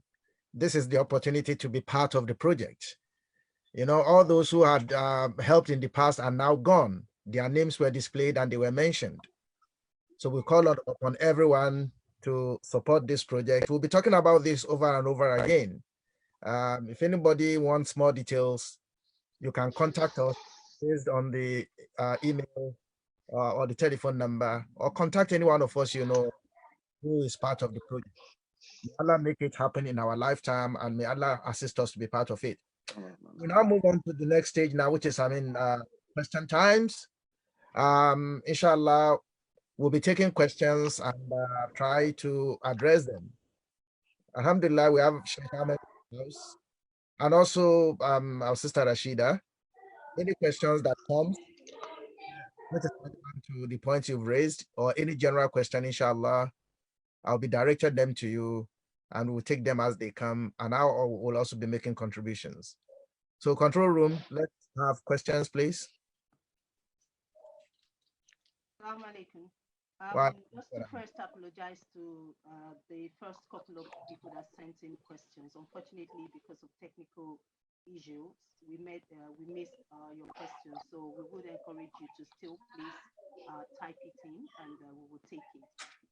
this is the opportunity to be part of the project. You know, all those who had helped in the past are now gone. Their names were displayed and they were mentioned. So we call upon everyone to support this project. We'll be talking about this over and over again. If anybody wants more details, you can contact us based on the email or the telephone number, or contact any one of us, you know, who is part of the project. May Allah make it happen in our lifetime, and may Allah assist us to be part of it. We now move on to the next stage now, which is, question times. Inshallah, we'll be taking questions and try to address them. Alhamdulillah, we have Sheikh Ahmad in the house, and also our sister Rashida. Any questions that come to the points you've raised, or any general question, inshallah, I'll be directed them to you, and we'll take them as they come, and I will also be making contributions. So control room, let's have questions, please. Assalamu alaikum. Just to first apologize to the first couple of people that sent in questions. Unfortunately, because of technical issues, we missed your questions. So we would encourage you to still please type it in, and we will take it.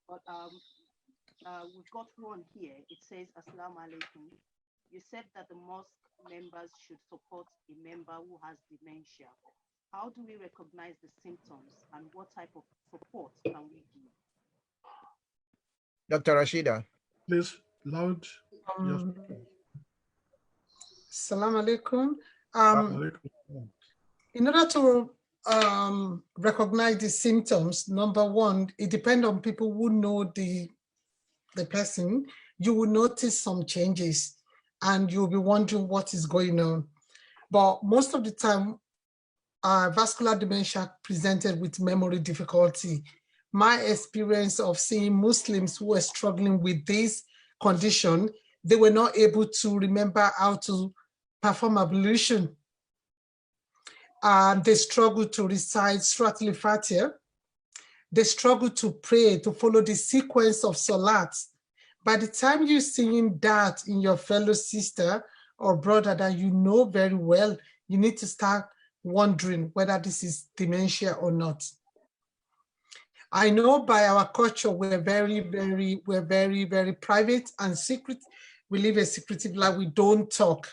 But we've got one here. It says, Assalamu alaikum. You said that the mosque members should support a member who has dementia. How do we recognize the symptoms, and what type of support can we give? Dr. Rashida. Please, loud. Assalamu alaikum. In order to recognize the symptoms, number one, it depends on people who know the person. You will notice some changes, and you'll be wondering what is going on. But most of the time, vascular dementia presented with memory difficulty. My experience of seeing Muslims who were struggling with this condition, they were not able to remember how to perform ablution. They struggled to recite Surat al-Fatiha. They struggled to pray, to follow the sequence of salat. By the time you're seeing that in your fellow sister or brother that you know very well, you need to start wondering whether this is dementia or not. I know by our culture, we're very, very private and secret. We live a secretive life, we don't talk.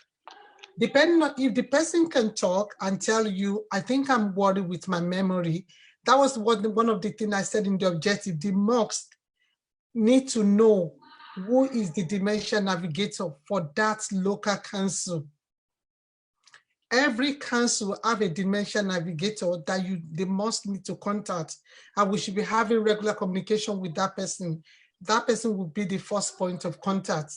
Depending on if the person can talk and tell you, I think I'm worried with my memory. That was one of the things I said in the objective. The mosque need to know who is the dementia navigator for that local council. Every council have a dementia navigator that they must need to contact, and we should be having regular communication with that person. That person will be the first point of contact.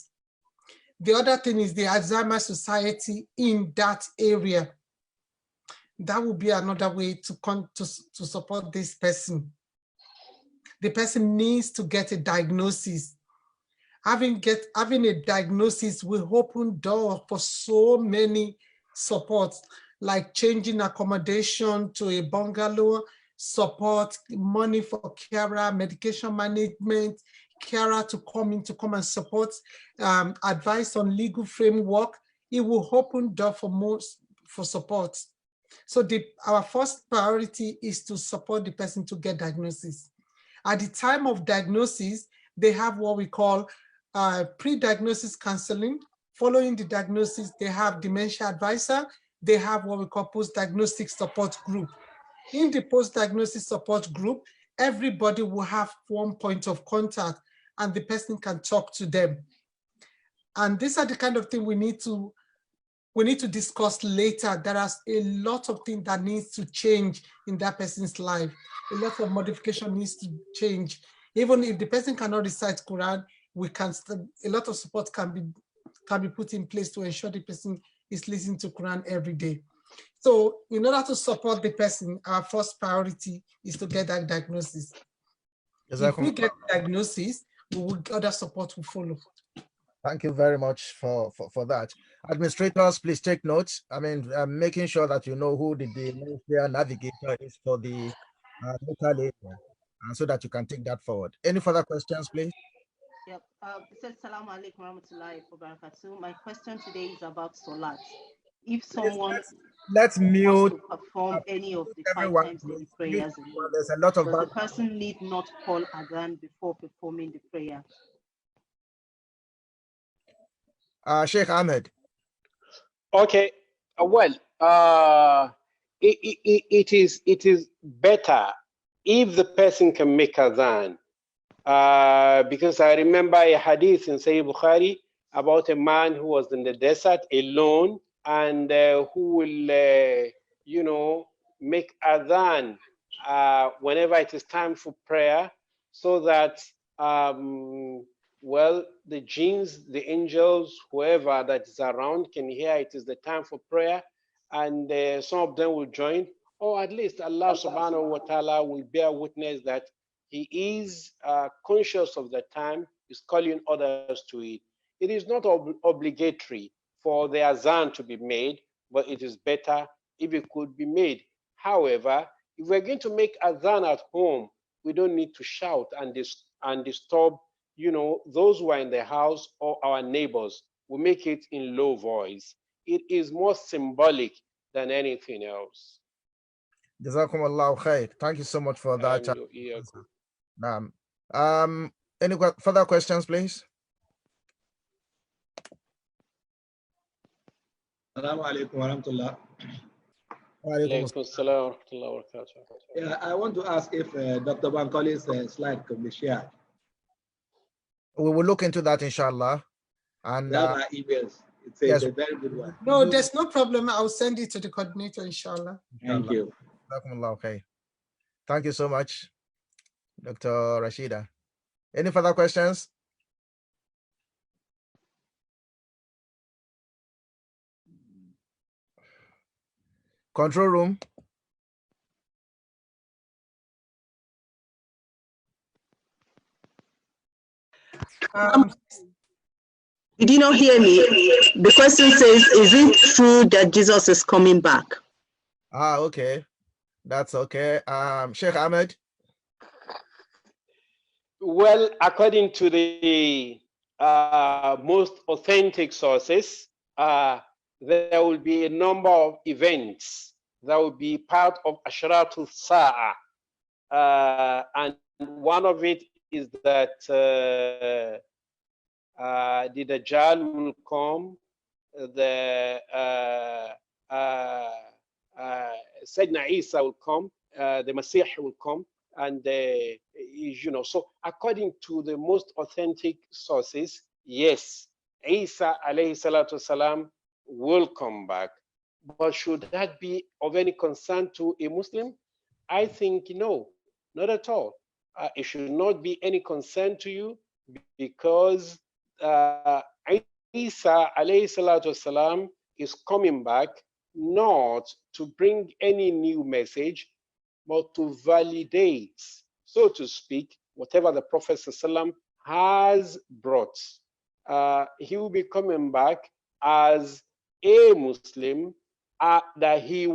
The other thing is the Alzheimer's Society in that area. That will be another way to support this person. The person needs to get a diagnosis. Having a diagnosis will open doors for so many supports, like changing accommodation to a bungalow, support, money for carer, medication management, carer to come and support, advice on legal framework. It will open door for support. So our first priority is to support the person to get diagnosis. At the time of diagnosis, they have what we call pre-diagnosis counseling. Following the diagnosis, they have dementia advisor. They have what we call post-diagnostic support group. In the post-diagnosis support group, everybody will have one point of contact, and the person can talk to them. And these are the kind of thing we need to discuss later. There are a lot of things that needs to change in that person's life. A lot of modification needs to change. Even if the person cannot recite Quran, a lot of support can be put in place to ensure the person is listening to Quran every day. So in order to support the person, our first priority is to get that diagnosis. If we get diagnosis, other support will follow. Thank you very much for that. Administrators, please take notes. Making sure that you know who the dementia navigator is for the local area, so that you can take that forward. Any further questions, please? Yep. It says, Salaam alaikum warahmatullahi wabarakatuh. My question today is about Salat. If someone let's mute wants to perform any of the 5 times daily prayers, there's a lot of does the person need not call Adhan before performing the prayer? Sheikh Ahmed. Okay. it is better if the person can make adhan. Because I remember a hadith in Sahih Bukhari about a man who was in the desert alone and who will, you know, make adhan whenever it is time for prayer, so that, well, the jinns, the angels, whoever that is around can hear it is the time for prayer, and some of them will join, or at least Allah subhanahu wa ta'ala will bear witness that he is conscious of the time, is calling others to it. It is not obligatory for the azan to be made, but it is better if it could be made. However, if we're going to make azan at home, we don't need to shout and disturb, you know, those who are in the house or our neighbors. We make it in low voice. It is more symbolic than anything else. Jazakum Allah khair. Thank you so much for that. Any further questions, please? Assalamu alaikum wa rahmatullah. Yeah, I want to ask if Dr. Bankole's slide could be shared. We will look into that, inshallah. And our emails. It's yes. a very good one. No, there's no problem. I'll send it to the coordinator, inshallah. Thank you. Okay. Thank you so much, Dr. Rashida. Any further questions? Control room. Did you not hear me? The question says, is it true that Jesus is coming back? Okay. That's okay. Sheikh Ahmad. Well, according to the most authentic sources, there will be a number of events that will be part of Ashratul Sa'a. And one of it is that the Dajjal will come, the Sayyidina Isa will come, the Messiah will come, and you know, so according to the most authentic sources, yes, Isa alayhi salatu wasalam will come back. But should that be of any concern to a Muslim? I think no, not at all. It should not be any concern to you, because Isa alayhi salatu wasalam is coming back not to bring any new message, but to validate, so to speak, whatever the Prophet ﷺ has brought. He will be coming back as a Muslim that he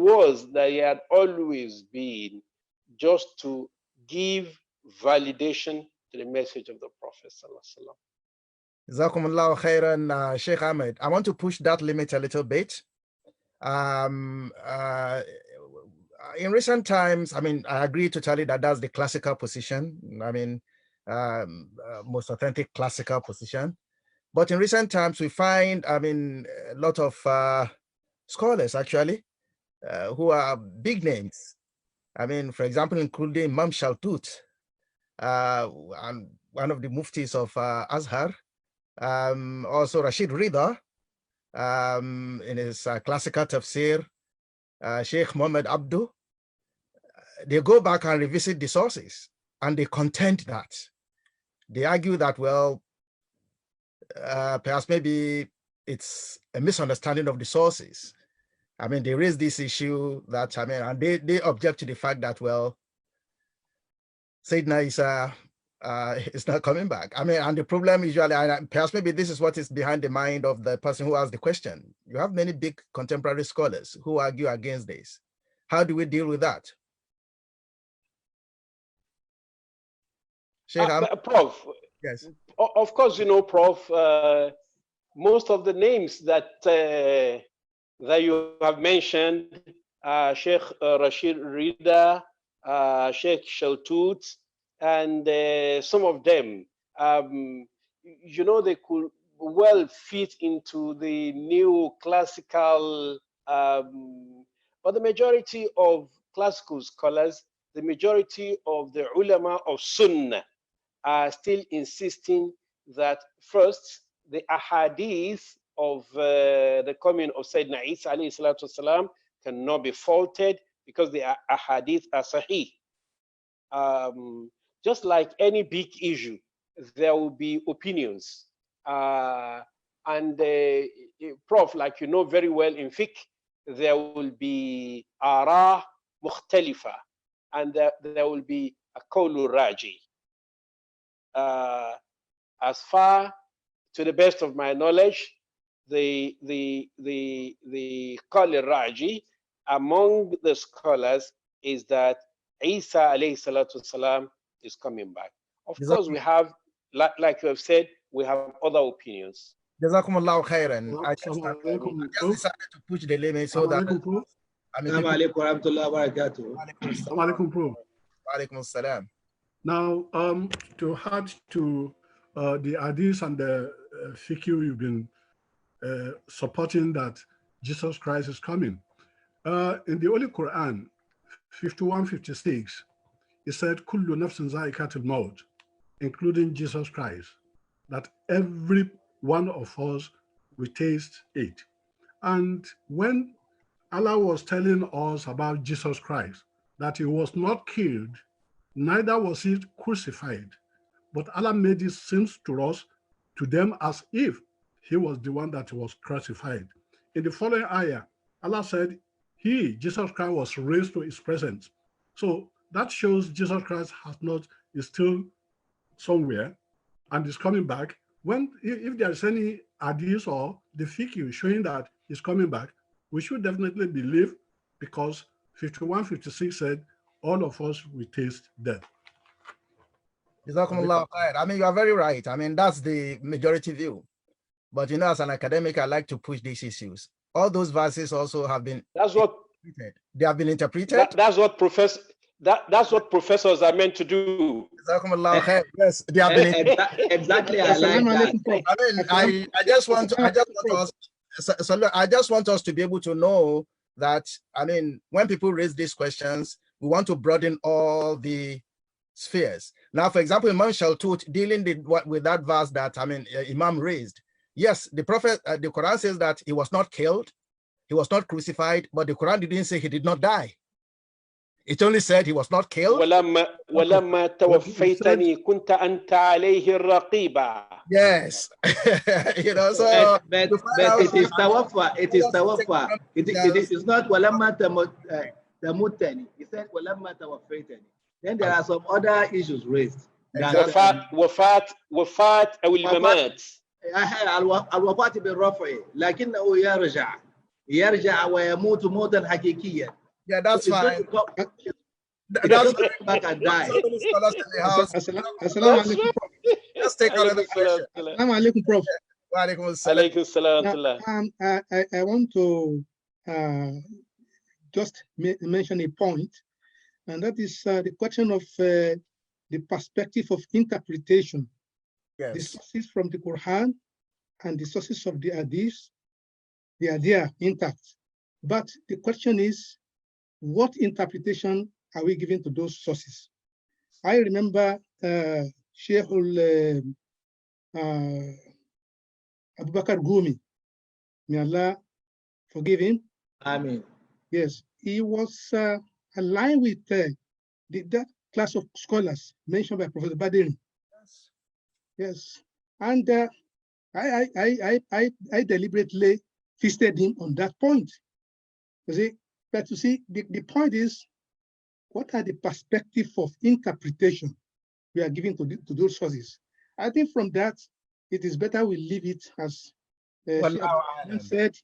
had always been, just to give validation to the message of the Prophet ﷺ. Jazakumullahu khairan, Sheikh Ahmed. I want to push that limit a little bit. In recent times, I mean, I agree totally that that's the classical position. I mean, most authentic classical position. But in recent times, we find, I mean, a lot of scholars actually who are big names. I mean, for example, including Imam Shaltut, and one of the muftis of Azhar, also Rashid Rida, in his classical tafsir, Sheikh Muhammad Abdu. They go back and revisit the sources, and they contend that. They argue that, well, perhaps maybe it's a misunderstanding of the sources. I mean, they raise this issue that, I mean, and they object to the fact that, well, Sayyidina Isa is not coming back. I mean, and the problem usually, and perhaps maybe this is what is behind the mind of the person who asked the question. You have many big contemporary scholars who argue against this. How do we deal with that? Prof, yes. Of course, you know, Prof, most of the names that that you have mentioned, Sheikh Rashid Rida, Sheikh Shaltut, and some of them, you know, they could well fit into the new classical But the majority of classical scholars, the majority of the ulama of Sunnah are still insisting that first, the ahadith of the coming of Sayyidina Isa alayhi salatu wasalam cannot be faulted because the ahadith are sahih. Just like any big issue, there will be opinions. Prof, like you know very well in fiqh, there will be ara mukhtalifa, and there will be a qawlu raji. As far, to the best of my knowledge, the qawl raji among the scholars is that Isa alayhi salatu wasalam is coming back. Of course, we have, like you have said, we have other opinions. Jazakumullahu khairan. I just decided to push the limit so that. Now, to add to the hadith and the fiqh you've been supporting that Jesus Christ is coming. In the Holy Quran, 51:56, it said, Kullu nafsin za'iqatul maut, including Jesus Christ, that every one of us will taste it. And when Allah was telling us about Jesus Christ, that he was not killed, neither was he crucified, but Allah made it seem to us, to them, as if he was the one that was crucified. In the following ayah, Allah said, he, Jesus Christ, was raised to his presence. So that shows Jesus Christ is still somewhere and is coming back. If there's any hadith or the fiqh showing that he's coming back, we should definitely believe, because 51:56 said, all of us will taste death. I mean, you are very right. I mean, that's the majority view. But you know, as an academic, I like to push these issues. All those verses also have been interpreted. They have been interpreted. That's what professors are meant to do. Yes, they have been exactly. I like that. I mean, I just want us to be able to know that, I mean, when people raise these questions, we want to broaden all the spheres. Now, for example, Imam Shaltut dealing with that verse that, I mean, Imam raised. Yes, the Prophet, the Quran says that he was not killed, he was not crucified, but the Quran didn't say he did not die. It only said he was not killed. Yes. You know, so but it is tawaffa. It is tawaffa. It is not walamma tamutani. He said walamma tawaffaytani. Then there are some other issues raised. Wafat أو الممات. الوفاة بالرفع لكنه يرجع ويموت موتا حقيقيا. Yeah, that's fine. That's back and die. Let's take another question. Assalamu alaikum, Prof. Wa alaikum salam. I want to just mention a point, and that is the question of the perspective of interpretation. Yes. The sources from the Quran and the sources of the Hadith, they are there intact. But the question is, what interpretation are we giving to those sources? I remember Sheikh Abubakar Gumi, may Allah forgive him. Amen. Yes, he was aligned with that class of scholars mentioned by Professor Badiri. Yes, and I deliberately feasted him on that point. You see, but you see, the point is, what are the perspective of interpretation we are giving to those sources? I think from that, it is better we leave it as said,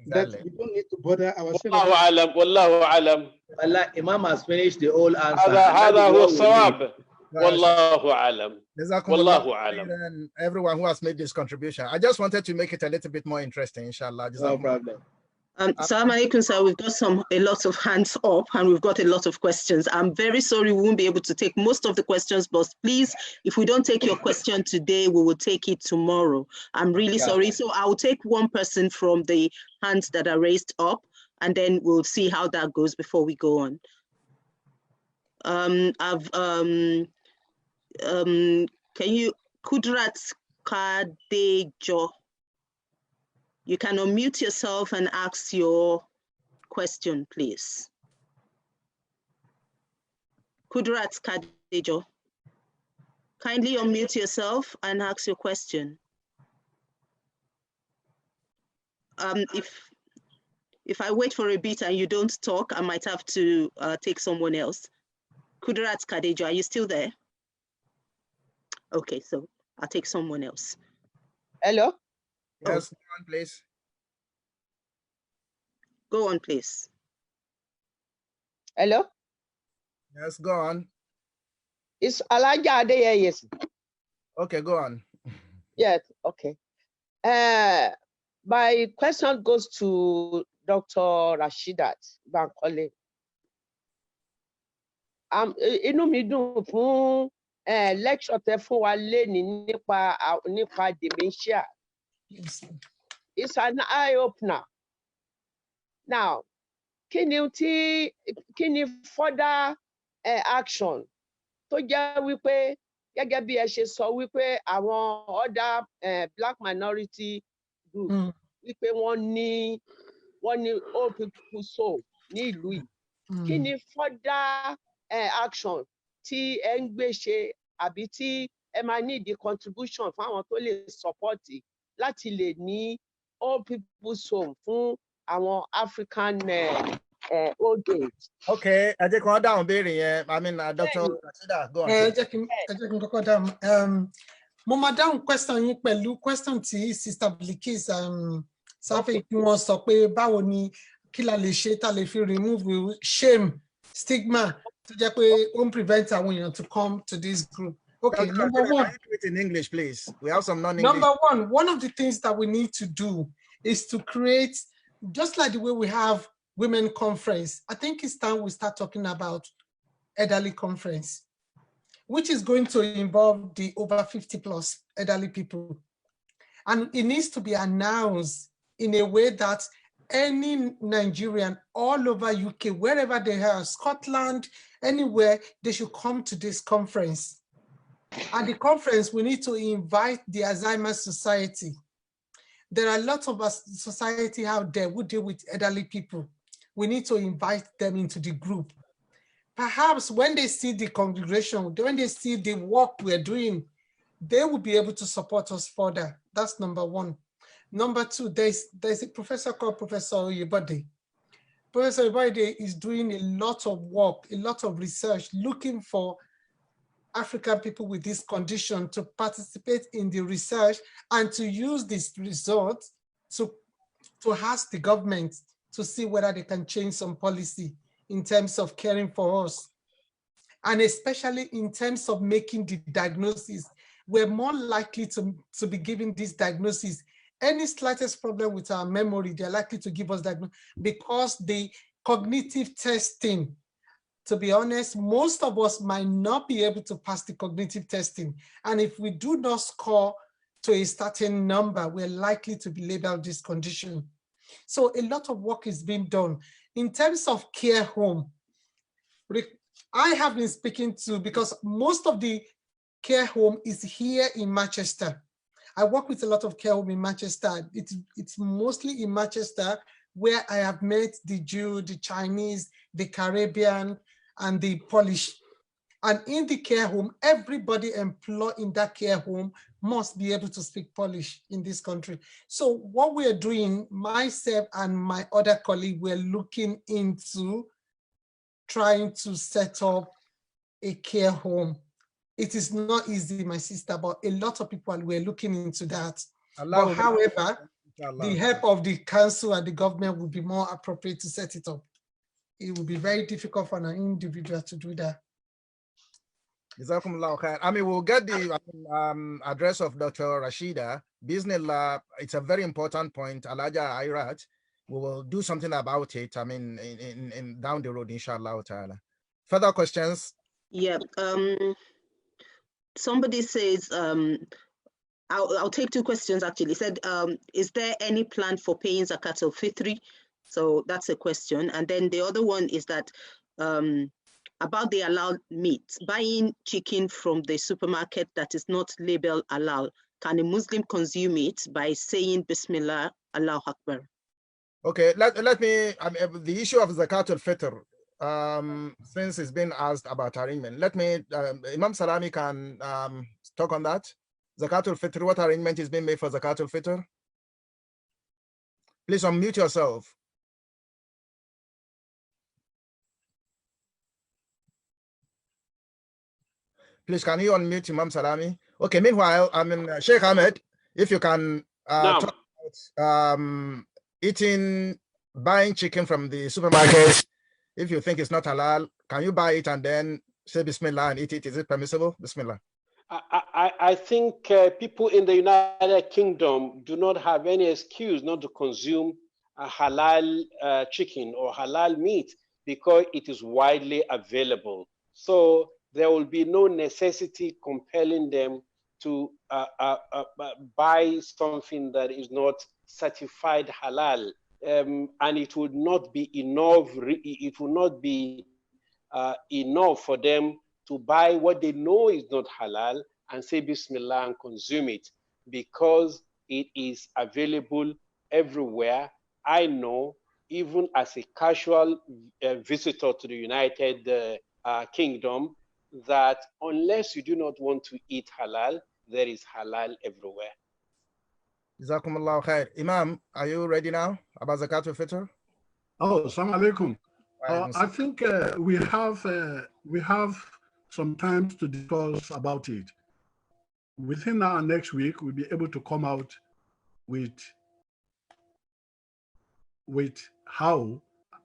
that we don't need to bother ourselves. Wallahu alam. Allah, Imam has finished the whole answer. هذا هو الصواب. Wallahu alam. Wallahu alam. And everyone who has made this contribution. I just wanted to make it a little bit more interesting, inshallah. No problem. Assalamu alaikum, sir. We've got a lot of hands up and we've got a lot of questions. I'm very sorry we won't be able to take most of the questions, but please, if we don't take your question today, we will take it tomorrow. I'm really sorry. So I'll take one person from the hands that are raised up, and then we'll see how that goes before we go on. Can you, Kudrat Kadejo, you can unmute yourself and ask your question, please. Kudrat Kadejo, kindly unmute yourself and ask your question. If I wait for a bit and you don't talk, I might have to take someone else. Kudrat Kadejo, are you still there? Okay, so I'll take someone else. Hello? Yes, go on, please. Go on, please. Hello? Yes, go on. It's Alaja Adeye, yes. Okay, go on. Yes, okay. My question goes to Dr. Rashida Bankole. Inú mi dùn fún lecture tẹ́ fún wa lénìí nípa dementia. It's an eye-opener. Now, kí ni further action tó jẹ́ wípé gẹ́gẹ́ bí ẹ ṣe sọ wípé àwọn other black minority group wípé wọ́n ní old people soul ní ìlú yìí. Kí ni further action tí ẹ ń gbé ṣe àbí tí ẹ máa need the contribution fún àwọn tó lè support láti lè ní old people soul fún àwọn African old age. Okay, ẹ jẹ́ kí wọ́n dáhùn béèrè yẹn. I mean, Dr. Rashida, go on. Ẹ jẹ́ kí n kọ́kọ́ dáhùn. Mo máa dáhùn question yín pẹ̀lú question tí Sister Bilkis Sáfẹ́ kí wọ́n sọ pé báwo ni kí la lè ṣe tá lè fi remove shame, stigma tó jẹ́ pé ó ń prevent àwọn èèyàn to come to this group. Okay, number one. Can you do it in English, please? We have some non-English. Number one of the things that we need to do is to create, just like the way we have women conference, I think it's time we start talking about elderly conference, which is going to involve the over 50 plus elderly people. And it needs to be announced in a way that any Nigerian all over UK, wherever they are, Scotland, anywhere, they should come to this conference. At the conference, we need to invite the Alzheimer's Society. There are lots of us society out there who deal with elderly people. We need to invite them into the group. Perhaps when they see the congregation, when they see the work we're doing, they will be able to support us further. That's number one. Number two, there's a professor called Professor Oyebode. Professor Oyebode is doing a lot of work, a lot of research, looking for African people with this condition to participate in the research and to use this result to ask the government to see whether they can change some policy in terms of caring for us. And especially in terms of making the diagnosis, we're more likely to be given this diagnosis. Any slightest problem with our memory, they're likely to give us diagnosis because the cognitive testing, to be honest, most of us might not be able to pass the cognitive testing. And if we do not score to a certain number, we're likely to be labeled this condition. So a lot of work is being done. In terms of care home, I have been speaking to, because most of the care home is here in Manchester. I work with a lot of care home in Manchester. It's mostly in Manchester where I have met the Jew, the Chinese, the Caribbean, and the Polish. And in the care home, everybody employed in that care home must be able to speak Polish in this country. So what we are doing, myself and my other colleague, we're looking into trying to set up a care home. It is not easy, my sister, but a lot of people were looking into that. But however, the help of the council and the government would be more appropriate to set it up. It would be very difficult for an individual to do that. I mean, we'll get the address of Dr. Rashida. Bismillah, it's a very important point. Alaja Ayrat, we will do something about it. I mean, in down the road, inshallah ta'ala. Further questions? Yeah. Somebody says, I'll take two questions actually. Said, is there any plan for paying Zakat al-Fitri So that's a question. And then the other one is that about the halal meat, buying chicken from the supermarket that is not labeled halal, can a Muslim consume it by saying Bismillah, Allahu Akbar? Okay, let me, the issue of Zakat al-Fitr, since it's been asked about arrangement, let me, Imam Salami can talk on that. Zakat al-Fitr, what arrangement is being made for Zakat al-Fitr? Please unmute yourself. Please, can you unmute Imam Salami? Okay, meanwhile, Sheikh Ahmed, if you can talk about buying chicken from the supermarket, if you think it's not halal, can you buy it and then say Bismillah and eat it? Is it permissible? Bismillah. I think people in the United Kingdom do not have any excuse not to consume a halal chicken or halal meat because it is widely available. So there will be no necessity compelling them to buy something that is not certified halal, and it would not be enough. It will not be enough for them to buy what they know is not halal and say Bismillah and consume it, because it is available everywhere. I know, even as a casual visitor to the United Kingdom, that unless you do not want to eat halal, there is halal everywhere. Jazakumullah khair. Imam, are you ready now about Zakat al-Fitr? Oh, assalamu alaikum. I think we have some time to discuss about it. Within now and next week, we'll be able to come out with how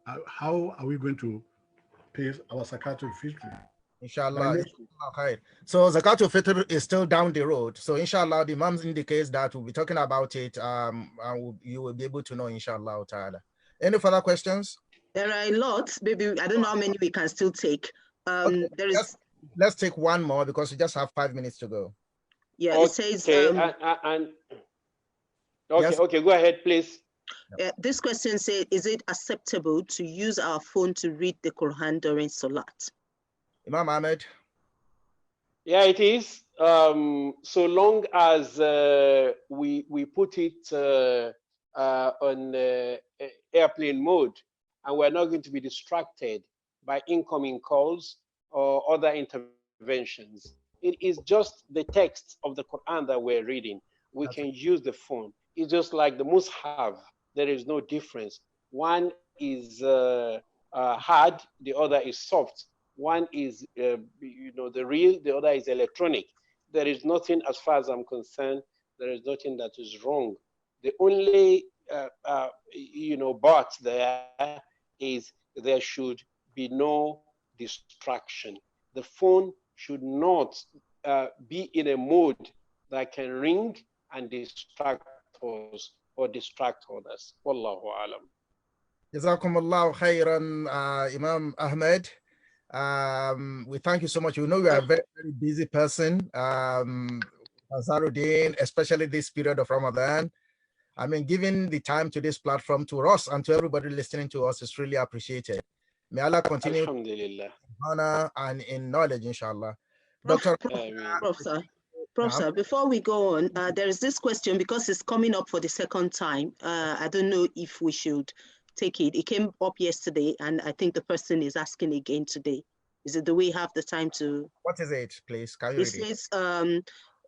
are we going to pay our Zakat al-Fitr. Inshallah. So Zakat al-Fitr is still down the road. So inshallah, the Imam indicates that we'll be talking about it. And you will be able to know, inshallah ta'ala. Any further questions? There are a lot. Maybe I don't know how many we can still take. Okay, let's take one more because we just have 5 minutes to go. Yeah, okay. It says. Okay, yes. Okay, go ahead, please. This question says, is it acceptable to use our phone to read the Quran during Salat? Imam Ahmed. Yeah, it is. So long as we put it on airplane mode, and we're not going to be distracted by incoming calls or other interventions. It is just the text of the Quran that we're reading. We can use the phone. It's just like the Mus'haf. There is no difference. One is hard, the other is soft. One is, the real, the other is electronic. There is nothing, as far as I'm concerned, there is nothing that is wrong. The only, but there is there should be no distraction. The phone should not be in a mode that can ring and distract us or distract others. Wallahu alam. Jazakumullahu khairan, Imam Ahmed. We thank you so much. You know, you are a very, very busy person, Nazaruddin, especially this period of Ramadan. I mean, giving the time to this platform to us and to everybody listening to us is really appreciated. May Allah continue in honor and in knowledge, inshallah. Professor, before we go on, there is this question because it's coming up for the second time. I don't know if we should take it. It came up yesterday, and I think the person is asking again today. Is it, do we have the time to? What is it, please? Can you read it? It says,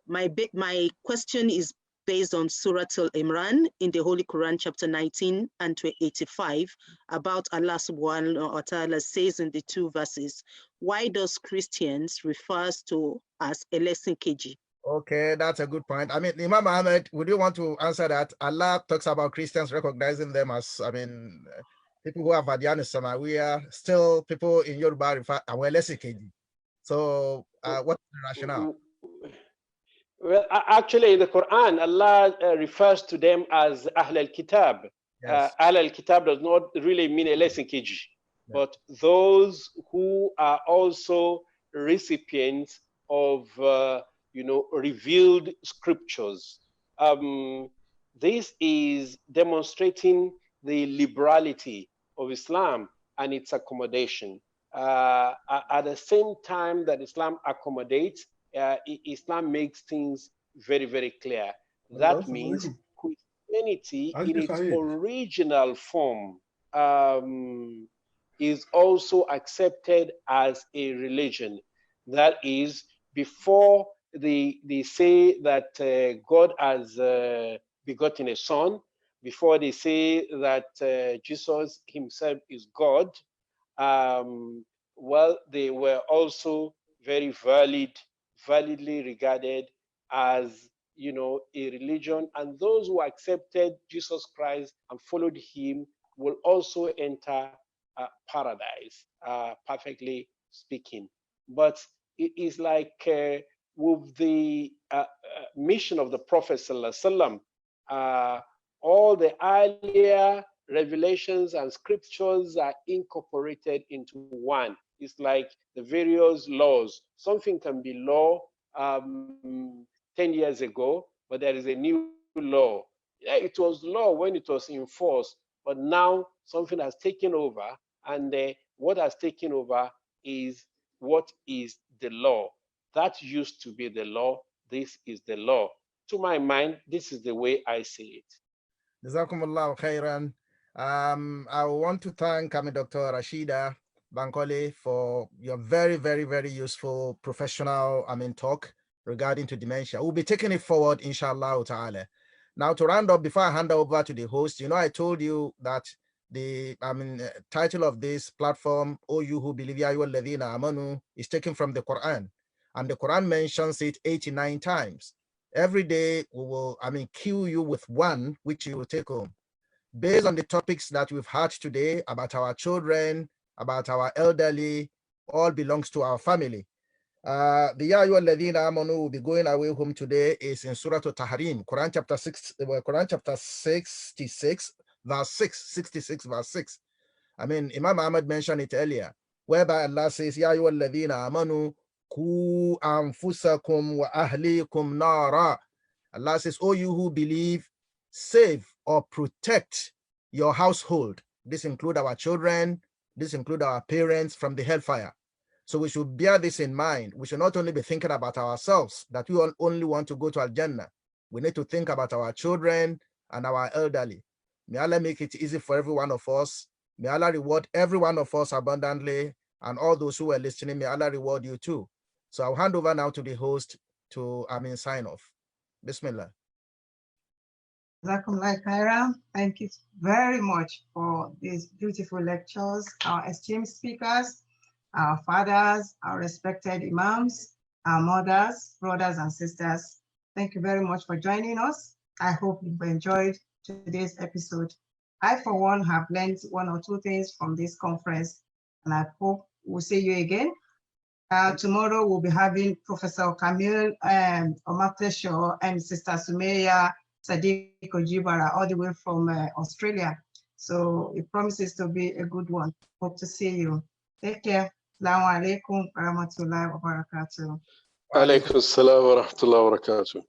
my question is based on Surah Al-Imran in the Holy Quran, chapter 19 and 85, about Allah subhanahu wa ta'ala says in the 2 verses, why does Christians refers to as Elesin Keji? Okay, that's a good point. I mean, Imam Ahmed, would you want to answer that? Allah talks about Christians recognizing them as, people who have Adiyan Samawiya, still people in Yoruba refer to Elesin Keji. So, what's the rationale? Well, actually, in the Quran, Allah refers to them as Ahl al-Kitab. Yes. Ahl al-Kitab does not really mean Elesin Keji, but those who are also recipients of, revealed scriptures. This is demonstrating the liberality of Islam and its accommodation. At the same time that Islam accommodates, Islam makes things very, very clear. That means Christianity in its original form is also accepted as a religion. That is, before they say that God has begotten a son, before they say that Jesus himself is God, well, they were also very validly regarded as, you know, a religion, and those who accepted Jesus Christ and followed him will also enter paradise, perfectly speaking. But it is like with the mission of the Prophet ﷺ, all the earlier revelations and scriptures are incorporated into one. It's like the various laws. Something can be law 10 years ago, but there is a new law. Yeah, it was law when it was in force, but now something has taken over, and what has taken over is what is the law. That used to be the law. This is the law. To my mind, this is the way I see it. Jazakumullahu khairan. I want to thank Dr. Rashida Bankole for your very, very, very useful professional talk regarding to dementia. We'll be taking it forward, inshallah ta'ala. Now, to round up, before I hand over to the host, you know, I told you that the title of this platform, O you who believe, Ya ayyuhal ladhina amanu, is taken from the Quran, and the Quran mentions it 89 times. Every day we will, cue you with one which you will take home. Based on the topics that we've had today about our children, about our elderly, all belongs to our family. The Ya ayyuhal ladhina amanu will be going away home today is in Surah Al-Tahrim, Quran chapter 66, verse 6, 66, verse 6. Imam Ahmad mentioned it earlier, whereby Allah says, Ya ayyuhal ladhina amanu ku anfusakum wa ahlikum nara. Allah says, oh, you who believe, save or protect your household. This includes our children, this includes our parents from the hellfire. So we should bear this in mind. We should not only be thinking about ourselves, that we only want to go to Al-Jannah. We need to think about our children and our elderly. May Allah make it easy for every one of us. May Allah reward every one of us abundantly, and all those who are listening, may Allah reward you too. So I'll hand over now to the host to sign off. Bismillah. Thank you very much for these beautiful lectures, our esteemed speakers, our fathers, our respected imams, our mothers, brothers and sisters. Thank you very much for joining us. I hope you've enjoyed today's episode. I, for one, have learned one or two things from this conference, and I hope we'll see you again. Tomorrow we'll be having Professor Camille Omatesho and Sister Sumeya Sadiq Ojibara all the way from Australia. So it promises to be a good one. Hope to see you. Take care. Assalamu alaikum wa rahmatullahi wa barakatuh. Alaikum assalam wa rahmatullahi wa barakatuh.